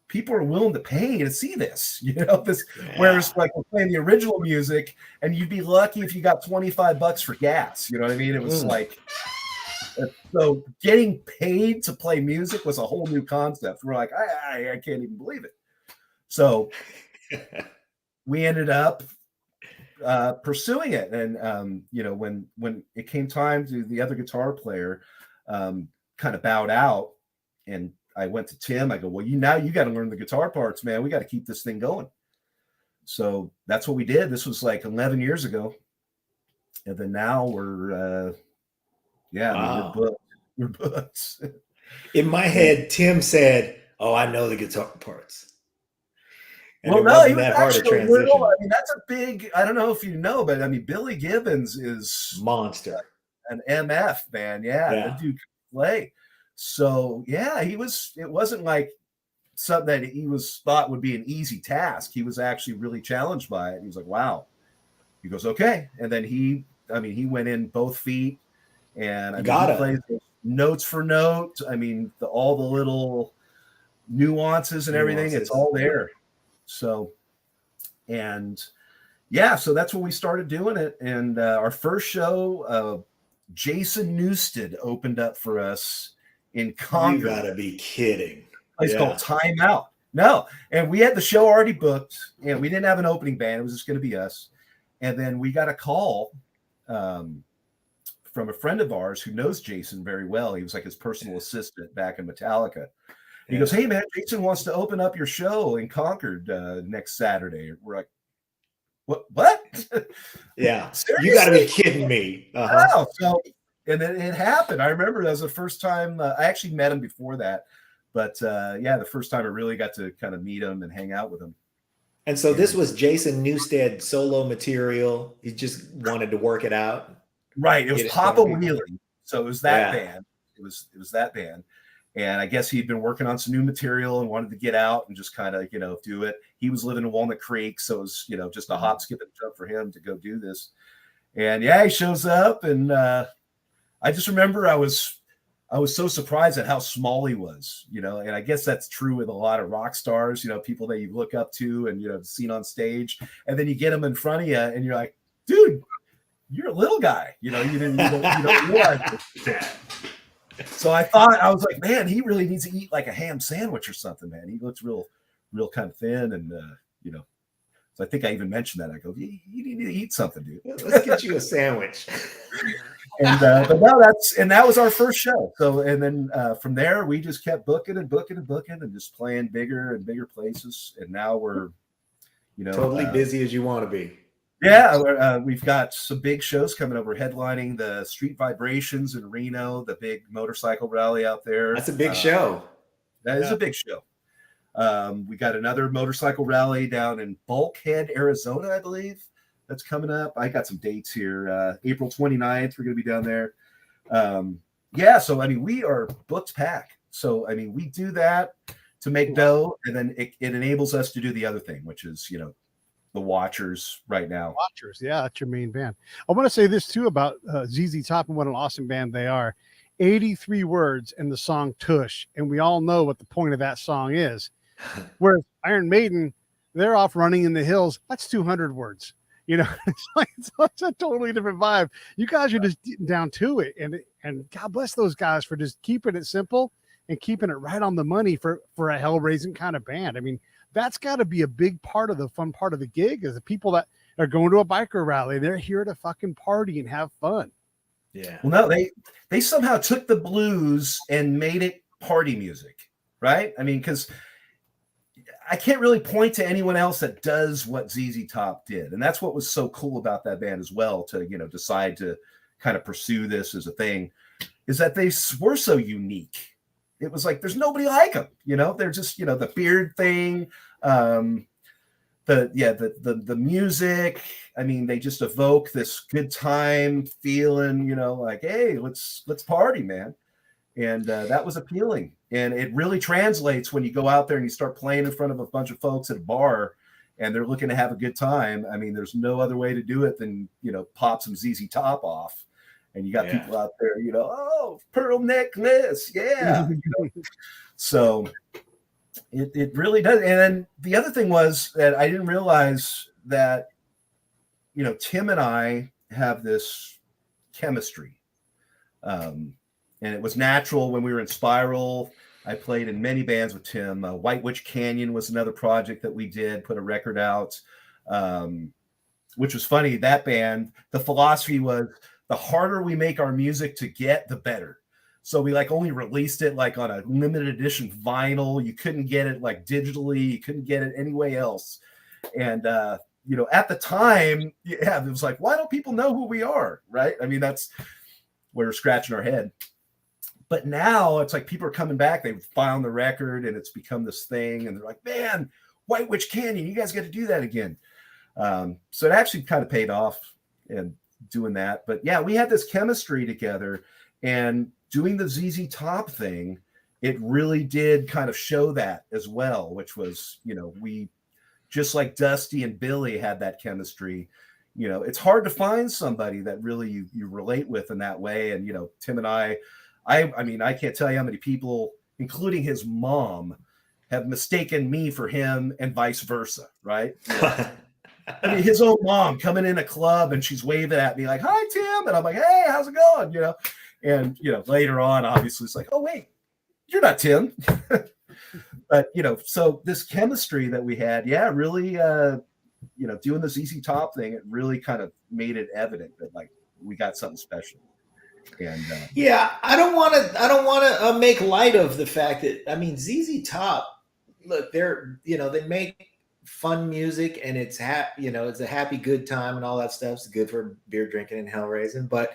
S1: people are willing to pay to see this, whereas like we're playing the original music, and you'd be lucky if you got $25 for gas. You know what I mean? It was like, so getting paid to play music was a whole new concept. We're like, I can't even believe it. So we ended up pursuing it. And, when it came time to the other guitar player kind of bowed out, and I went to Tim, I go, "Well, you got to learn the guitar parts, man. We got to keep this thing going." So that's what we did. This was like 11 years ago. And then now we're,
S2: wow.
S1: We're booked.
S2: In my head, Tim said, "Oh, I know the guitar parts." And
S1: well,
S2: it
S1: no,
S2: wasn't
S1: he was
S2: that hard to
S1: actually
S2: transition.
S1: little. I mean, that's a big, I don't know if you know, but I mean, Billy Gibbons is
S2: monster,
S1: an MF, man. Yeah. That dude can play. So it wasn't like something that he thought would be an easy task. He was actually really challenged by it. He was like, "Wow." He goes, "Okay." And then he went in both feet. And he plays notes for note. I mean, all the little nuances and everything, it's all there. So, so that's when we started doing it. And our first show, Jason Newsted opened up for us in Concord.
S2: You gotta be kidding.
S1: It's called Time Out. No, and we had the show already booked, and we didn't have an opening band. It was just going to be us. And then we got a call from a friend of ours who knows Jason very well. He was like his personal assistant back in Metallica. He goes, "Hey, man, Jason wants to open up your show in Concord next Saturday." We're like, What?
S2: Yeah.
S1: Seriously?
S2: You got to be kidding me.
S1: Wow. So, and then it happened. I remember that was the first time I actually met him before that. But the first time I really got to kind of meet him and hang out with him.
S2: And so this was Jason Newsted solo material. He just wanted to work it out.
S1: Right. It was Papa Wheelie. So it was that band. It was that band. And I guess he'd been working on some new material and wanted to get out and just kind of, do it. He was living in Walnut Creek. So it was, just a hop, skip, and jump for him to go do this. And he shows up. And I just remember I was so surprised at how small he was, and I guess that's true with a lot of rock stars, people that you look up to and, seen on stage. And then you get them in front of you and you're like, dude, you're a little guy, you don't realize it. So I was like, man, he really needs to eat like a ham sandwich or something, man. He looks real kind of thin. And, so I think I even mentioned that. I go, you need to eat something, dude.
S2: Let's get you a sandwich.
S1: And but no, that was our first show. So and then from there we just kept booking and just playing bigger and bigger places. And now we're
S2: totally busy as you want to be.
S1: Yeah, we've got some big shows coming up. We're headlining the Street Vibrations in Reno, the big motorcycle rally out there.
S2: That's a big show.
S1: That is a big show. We got another motorcycle rally down in Bulkhead, Arizona, I believe. That's coming up. I got some dates here. April 29th, we're going to be down there. So, I mean, we are booked pack. So, I mean, we do that to make dough, and then it enables us to do the other thing, which is, the Watchers right now.
S3: Watchers, yeah, that's your main band. I want to say this, too, about ZZ Top and what an awesome band they are. 83 words in the song Tush, and we all know what the point of that song is. Whereas Iron Maiden, they're off running in the hills. That's 200 words. It's a totally different vibe. You guys are just getting down to it, and God bless those guys for just keeping it simple and keeping it right on the money for a hell-raising kind of band. I mean, that's got to be a big part of the fun part of the gig is the people that are going to a biker rally. They're here to fucking party and have fun.
S2: Yeah.
S1: Well, no, they somehow took the blues and made it party music, right? I mean, because I can't really point to anyone else that does what ZZ Top did. And that's what was so cool about that band as well, to, decide to kind of pursue this as a thing, is that they were so unique. It was like, there's nobody like them, they're just, the beard thing, the music. I mean, they just evoke this good time feeling, like, hey, let's party, man. And that was appealing. And it really translates when you go out there and you start playing in front of a bunch of folks at a bar and they're looking to have a good time. I mean, there's no other way to do it than, pop some ZZ Top off. And you got people out there, oh, pearl necklace. Yeah. So it really does. And then the other thing was that I didn't realize that, Tim and I have this chemistry. And it was natural when we were in Spiral. I played in many bands with Tim. White Witch Canyon was another project that we did, put a record out, which was funny. That band, the philosophy was the harder we make our music to get, the better. So we only released it on a limited edition vinyl. You couldn't get it digitally. You couldn't get it anywhere else. And, at the time, it was like, why don't people know who we are? Right. I mean, we're scratching our head. But now it's like people are coming back. They've found the record and it's become this thing. And they're like, man, White Witch Canyon, you guys got to do that again. So it actually kind of paid off and doing that. But yeah, we had this chemistry together, and doing the ZZ Top thing, it really did kind of show that as well, which was, we just like Dusty and Billy had that chemistry. It's hard to find somebody that really you relate with in that way. And, Tim and I mean, I can't tell you how many people, including his mom, have mistaken me for him and vice versa, right? I mean, his own mom coming in a club and she's waving at me like, hi, Tim. And I'm like, hey, how's it going? And, later on, obviously, it's like, oh, wait, you're not Tim. But, so this chemistry that we had, really, doing the ZZ Top thing, it really kind of made it evident that we got something special. And
S2: I don't want to make light of the fact that, I mean, ZZ Top, look, they make fun music and it's it's a happy, good time and all that stuff. It's good for beer drinking and hell raising. But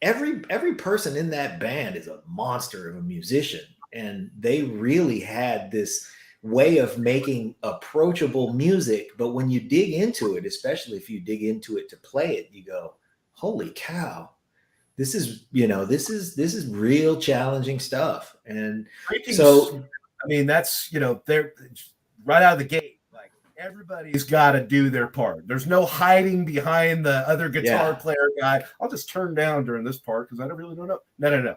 S2: every person in that band is a monster of a musician, and they really had this way of making approachable music. But when you dig into it, especially if you dig into it to play it, you go, holy cow, this is real challenging stuff. And so,
S1: I mean, that's, they're right out of the gate. Everybody's got to do their part. There's no hiding behind the other guitar player guy. I'll just turn down during this part because I don't know. No.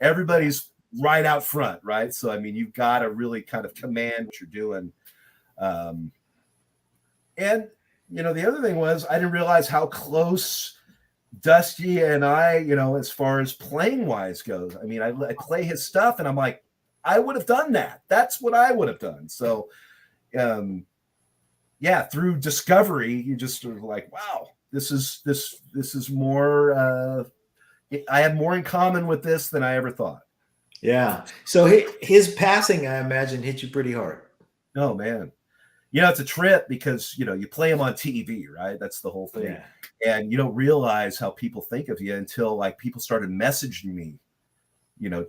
S1: Everybody's right out front, right? So, I mean, you've got to really kind of command what you're doing. And, the other thing was I didn't realize how close Dusty and I, as far as playing wise goes. I mean, I play his stuff and I'm like, I would have done that. That's what I would have done. So, through discovery, you just sort of like, wow, this is more. I have more in common with this than I ever thought.
S2: Yeah. So his passing, I imagine, hit you pretty hard.
S1: Oh man, it's a trip because you play him on TV, right? That's the whole thing, and you don't realize how people think of you until like people started messaging me,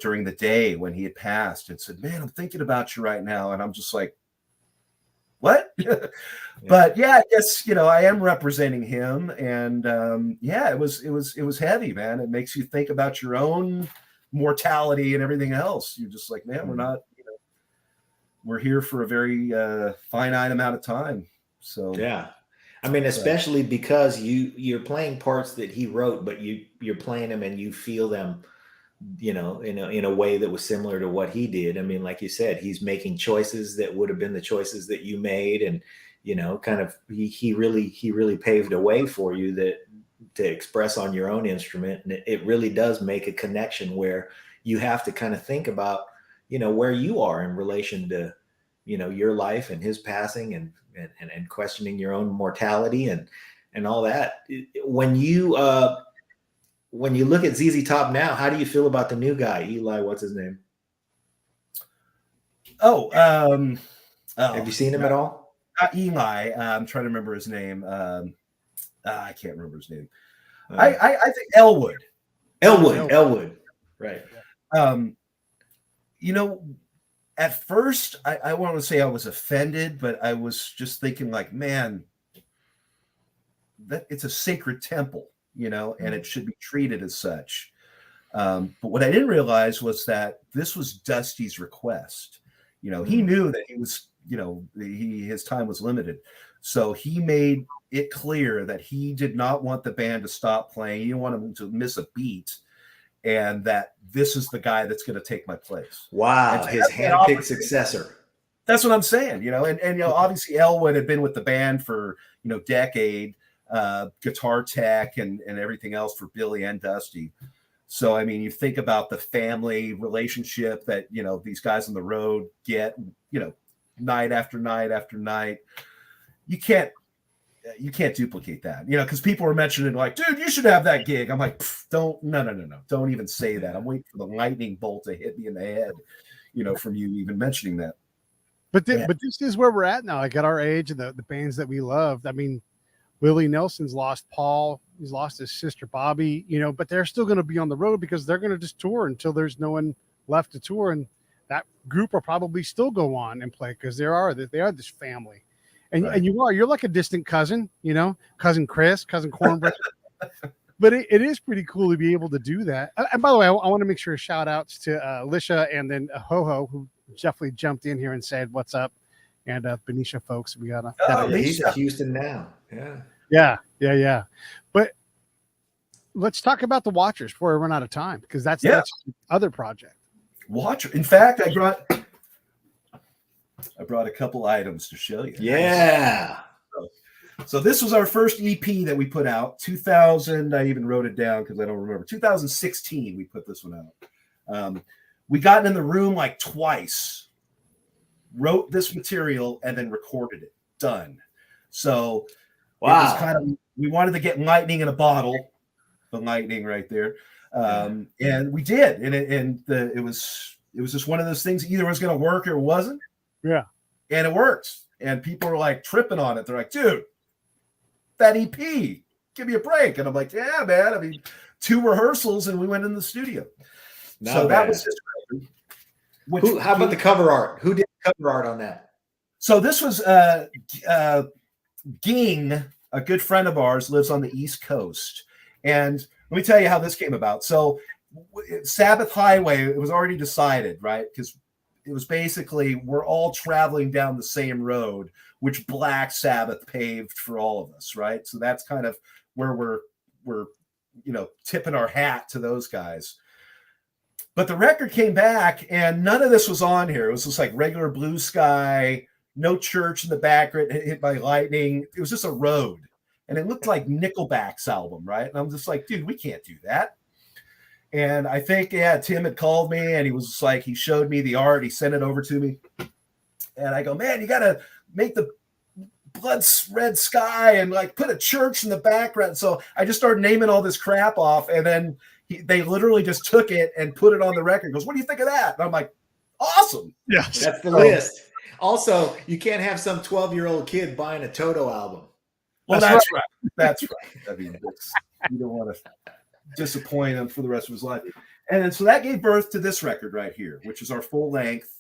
S1: during the day when he had passed and said, "Man, I'm thinking about you right now," and I'm just like, "What?" But I guess I am representing him, and it was heavy, man. It makes you think about your own mortality and everything else. You're just like, man, we're not. We're here for a very finite amount of time. So
S2: I mean, especially because you're playing parts that he wrote, but you're playing them and you feel them, in a way that was similar to what he did. I mean, like you said, he's making choices that would have been the choices that you made, and kind of he really paved a way for you to express on your own instrument, and it really does make a connection where you have to kind of think about where you are in relation to, your life and his passing and questioning your own mortality and all that. When you look at ZZ Top now, how do you feel about the new guy, Eli? What's his name? Have you seen him at all?
S1: Not Eli. I'm trying to remember his name. I can't remember his name. I think Elwood.
S2: Elwood. Right.
S1: At first, I want to say I was offended, but I was just thinking like, man, that it's a sacred temple, and it should be treated as such. But what I didn't realize was that this was Dusty's request. He knew that he was, his time was limited. So he made it clear that he did not want the band to stop playing. He didn't want them to miss a beat. And that this is the guy that's going to take my place.
S2: Wow, his handpicked successor.
S1: That's what I'm saying, and obviously Elwood had been with the band for decade, guitar tech and everything else for Billy and Dusty. So I mean, you think about the family relationship that these guys on the road get, night after night after night. You can't duplicate that, because people were mentioning like, dude, you should have that gig. I'm like, no, don't even say that. I'm waiting for the lightning bolt to hit me in the head, from you even mentioning that.
S3: But this is where we're at now. Like at our age and the bands that we loved. I mean, Willie Nelson's lost Paul. He's lost his sister Bobby. But they're still going to be on the road because they're going to just tour until there's no one left to tour, and that group will probably still go on and play because they are this family. And,
S1: right.
S3: and you're like a distant cousin, cousin Chris, cousin Cornbread. But it is pretty cool to be able to do that. And by the way, I want to make sure shout outs to Alicia and then Ho-Ho, who definitely jumped in here and said, what's up? And Benicia folks, we got
S2: he's in Houston now. Yeah.
S3: But let's talk about the Watchers before we run out of time, because that's the other project.
S1: Watcher. In fact, I brought a couple items to show you.
S2: Yeah.
S1: So this was our first EP that we put out. 2000. I even wrote it down because I don't remember. 2016. We put this one out. We got in the room like twice, wrote this material, and then recorded it. Done. So it was kind of, we wanted to get lightning in a bottle. The lightning right there. And we did. And it was just one of those things. Either it was going to work or it wasn't.
S3: Yeah.
S1: And it worked. And people were like tripping on it. They're like, dude, that EP, give me a break. And I'm like, yeah, man. I mean, 2 rehearsals and we went in the studio. That was just great.
S2: How about the cover art? Who did the cover art on that?
S1: So this was Ging, a good friend of ours, lives on the East Coast. And let me tell you how this came about. So Sabbath Highway, it was already decided, right? Because it was basically we're all traveling down the same road, which Black Sabbath paved for all of us, right? So that's kind of where we're tipping our hat to those guys. But the record came back and none of this was on here. It was just like regular blue sky, no church in the back hit by lightning. It was just a road. And it looked like Nickelback's album, right? And I'm just like, dude, we can't do that. And I think, Tim had called me and he was like, he showed me the art. He sent it over to me. And I go, man, you got to make the blood red sky and like put a church in the background. So I just started naming all this crap off, and then they literally just took it and put it on the record. He goes, what do you think of that? And I'm like, awesome.
S3: Yes.
S2: That's the list. Also, you can't have some 12-year-old kid buying a Toto album.
S1: Well, that's right. That's right. I mean, you don't want to disappoint him for the rest of his life. And then, so that gave birth to this record right here, which is our full length.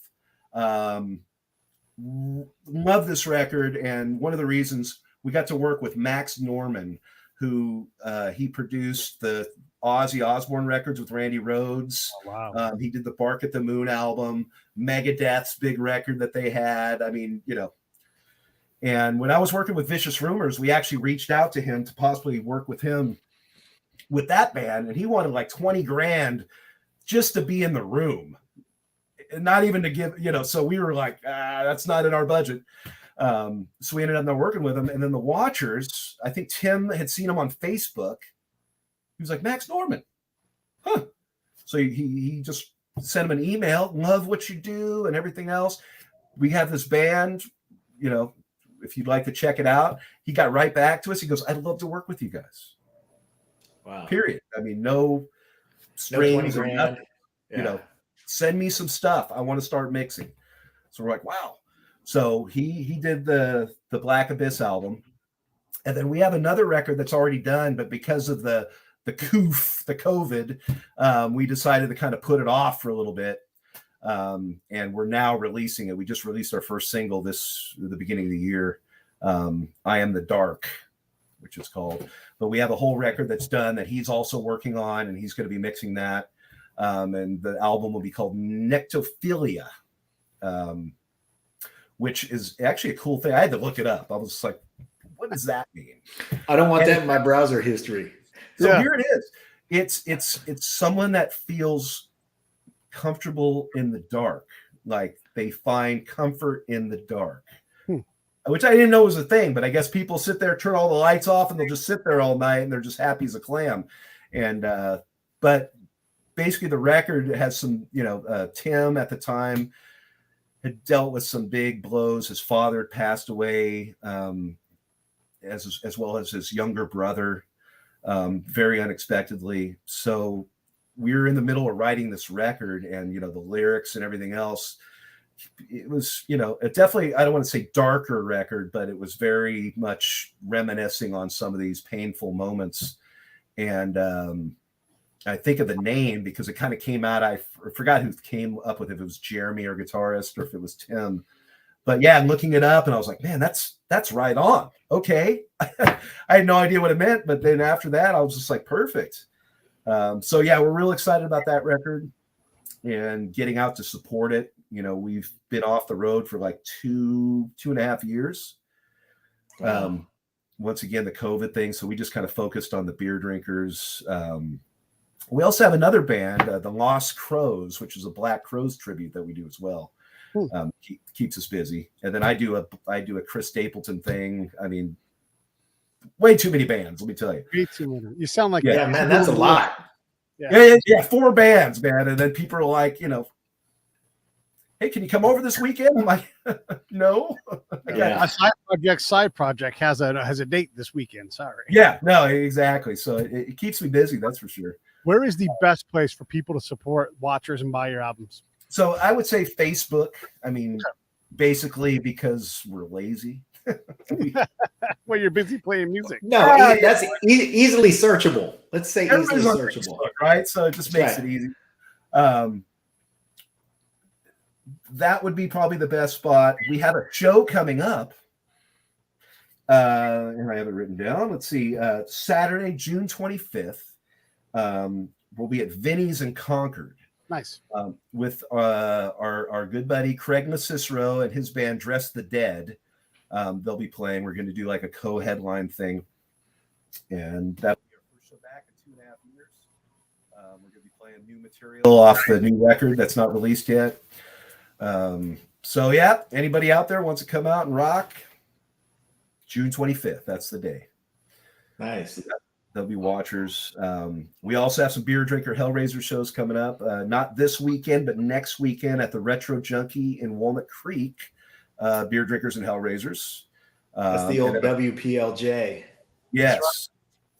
S1: Love this record. And one of the reasons we got to work with Max Norman, who he produced the Ozzy Osbourne records with Randy Rhoads.
S3: Oh, wow.
S1: He did the Bark at the Moon album, Megadeth's big record that they had. I mean, you know. And when I was working with Vicious Rumors, we actually reached out to him to possibly work with him with that band. And he wanted like 20 grand just to be in the room. And not even to give, you know, so we were like, that's not in our budget. So we ended up not working with him. And then the Watchers, I think Tim had seen him on Facebook. He was like, Max Norman. Huh. So he just sent him an email, love what you do and everything else. We have this band, you know, if you'd like to check it out. He got right back to us. He goes, I'd love to work with you guys.
S2: Wow.
S1: Period. I mean, no strings or nothing. Yeah. You know, send me some stuff. I want to start mixing. So we're like, wow. So he did the Black Abyss album. And then we have another record that's already done, but because of the COVID, we decided to kind of put it off for a little bit. And we're now releasing it. We just released our first single the beginning of the year. I Am the Dark, which is called. But we have a whole record that's done that he's also working on, and he's going to be mixing that. And the album will be called Nectophilia, which is actually a cool thing. I had to look it up. I was just like, what does that mean?
S2: I don't want that in my browser history.
S1: So here it is. It's someone that feels comfortable in the dark, like they find comfort in the dark, which I didn't know was a thing, but I guess people sit there, turn all the lights off, and they'll just sit there all night and they're just happy as a clam. And but basically the record has some, you know, Tim at the time had dealt with some big blows. His father had passed away, as well as his younger brother, very unexpectedly. So we were in the middle of writing this record, and, you know, the lyrics and everything else, it was, you know, it definitely, I don't want to say darker record, but it was very much reminiscing on some of these painful moments. And I think of the name because it kind of came out, I forgot who came up with it, if it was Jeremy, our guitarist, or if it was Tim. But yeah, I'm looking it up and I was like, man, that's right on. Okay. I had no idea what it meant, but then after that, I was just like, perfect. So yeah, we're real excited about that record and getting out to support it. You know, we've been off the road for like two and a half years.
S2: Wow.
S1: Once again, the COVID thing. So we just kind of focused on the beer drinkers. We also have another band, the Lost Crows, which is a Black Crowes tribute that we do as well. Keeps us busy. And then I do a Chris Stapleton thing. I mean, way too many bands, let me tell you.
S3: Way too many. You sound like
S2: yeah, man, that's a lot.
S1: Yeah, 4 bands, man. And then people are like, you know, hey, can you come over this weekend? I'm like, no.
S3: A side project has a date this weekend. Sorry.
S1: Yeah, no, exactly. So it keeps me busy, that's for sure.
S3: Where is the best place for people to support Watchers and buy your albums?
S1: So I would say Facebook. I mean, basically because we're lazy.
S3: Well, you're busy playing music.
S2: No, that's easily searchable. Let's say easily searchable,
S1: Facebook, right? So it just makes it easy. That would be probably the best spot. We have a show coming up, and I have it written down. Let's see, Saturday, June 25th. We'll be at Vinny's in Concord.
S3: Nice.
S1: With our good buddy Craig Macicero and his band Dress the Dead. They'll be playing. We're going to do like a co-headline thing, and that'll be our first show back in 2.5 years. We're going to be playing new material off the new record that's not released yet. So yeah, anybody out there wants to come out and rock, June 25th, that's the day.
S2: Nice.
S1: There'll be Watchers. We also have some Beer Drinker Hellraiser shows coming up, not this weekend, but next weekend at the Retro Junkie in Walnut Creek. Beer Drinkers and Hellraisers.
S2: That's the old
S1: and then
S2: WPLJ.
S1: yes.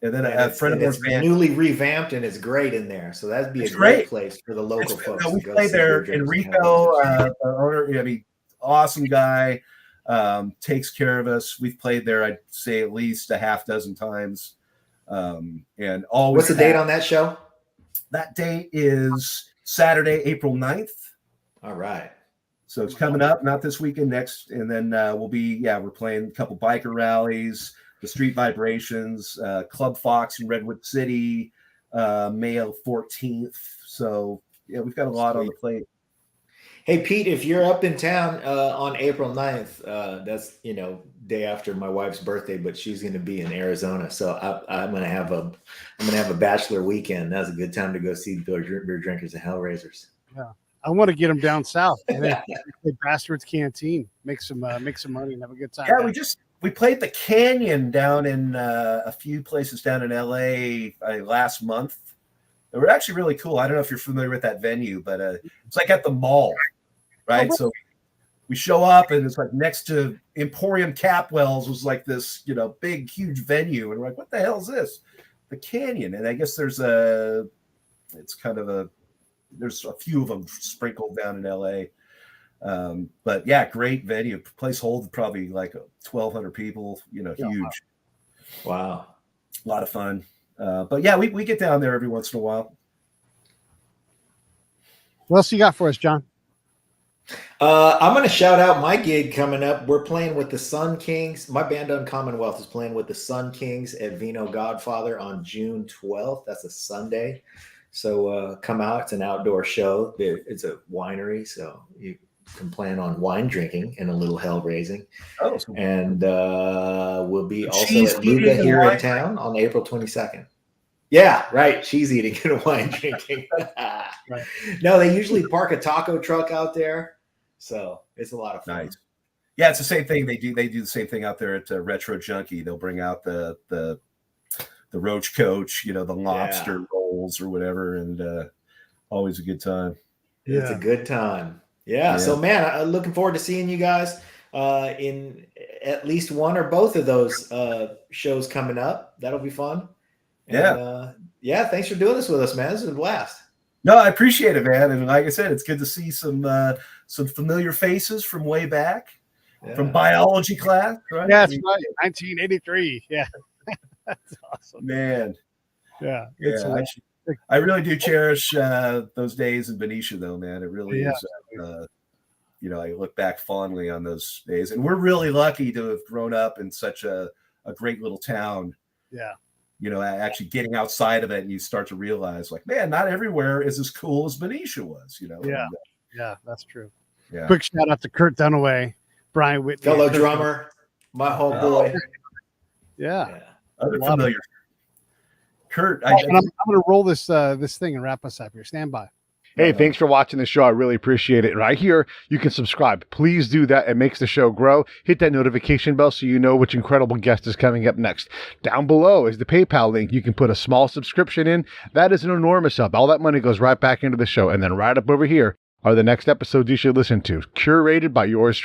S1: And then a friend of
S2: it's
S1: ours band.
S2: newly revamped and it's great in there. So that'd be
S1: It's
S2: a great
S1: great.
S2: place for the local folks.
S1: No, we
S2: to go
S1: played
S2: see
S1: there.
S2: Beer Drinkers and
S1: Enrico,
S2: Hellraisers.
S1: the owner, I mean, awesome guy, takes care of us. We've played there, I'd say at least a half dozen times. And always.
S2: What's the date on that show?
S1: That date is Saturday, April 9th.
S2: All right.
S1: So it's coming up, not this weekend, next. And then we're playing a couple biker rallies, the Street Vibrations, Club Fox in Redwood City, May 14th. So yeah, we've got a lot on the plate.
S2: Hey, Pete, if you're up in town on April 9th, that's, day after my wife's birthday, but she's going to be in Arizona. So I'm going to have a bachelor weekend. That's a good time to go see Beer Drinkers and Hellraisers.
S3: Yeah. I want to get them down south. Bastards Canteen, make some money and have a good time.
S1: Yeah, we played the Canyon down in a few places down in LA last month. They were actually really cool. I don't know if you're familiar with that venue, but it's like at the mall, right? So we show up and it's like next to Emporium Capwell's was like this, big, huge venue. And we're like, what the hell is this? The Canyon. And I guess there's a few of them sprinkled down in LA. But yeah, great venue. Place holds probably like 1,200 people, huge.
S2: Wow.
S1: A lot of fun. But yeah, we get down there every once in a while.
S3: What else you got for us, John?
S2: I'm going to shout out my gig coming up. We're playing with the Sun Kings. My band Uncommonwealth is playing with the Sun Kings at Vino Godfather on June 12th. That's a Sunday. So come out. It's an outdoor show. It's a winery, so you can plan on wine drinking and a little hell raising.
S1: Oh,
S2: and we'll be also at Luga here in town on April 22nd. Yeah, right. Cheese eating and wine drinking.
S3: Right.
S2: No, they usually park a taco truck out there, so it's a lot of fun.
S1: Nice. Yeah, it's the same thing. They do the same thing out there at Retro Junkie. They'll bring out the roach coach, the lobster rolls or whatever, and always a good time.
S2: It's a good time. Yeah. So, man, I'm looking forward to seeing you guys in at least one or both of those shows coming up. That'll be fun. And, thanks for doing this with us, man. This is a blast.
S1: No, I appreciate it, man. And like I said, it's good to see some familiar faces from way back, from biology class, right?
S3: Yeah, that's right. 1983. Yeah. That's awesome.
S1: Man.
S3: Yeah.
S1: I really do cherish those days in Benicia, though, man. It really is. I look back fondly on those days. And we're really lucky to have grown up in such a great little town.
S3: Yeah.
S1: Actually getting outside of it, and you start to realize, like, man, not everywhere is as cool as Benicia was,
S3: Yeah. Yeah, that's true.
S1: Yeah.
S3: Quick shout out to Kurt Dunaway, Brian Whitney.
S2: Fellow drummer, my whole boy.
S3: Yeah.
S1: Other familiar. Kurt,
S3: I'm going to roll this thing and wrap us up here. Stand by.
S4: Hey, thanks for watching the show. I really appreciate it. Right here, you can subscribe. Please do that. It makes the show grow. Hit that notification bell so you know which incredible guest is coming up next. Down below is the PayPal link. You can put a small subscription in. That is an enormous help. All that money goes right back into the show. And then right up over here are the next episodes you should listen to, curated by yours truly.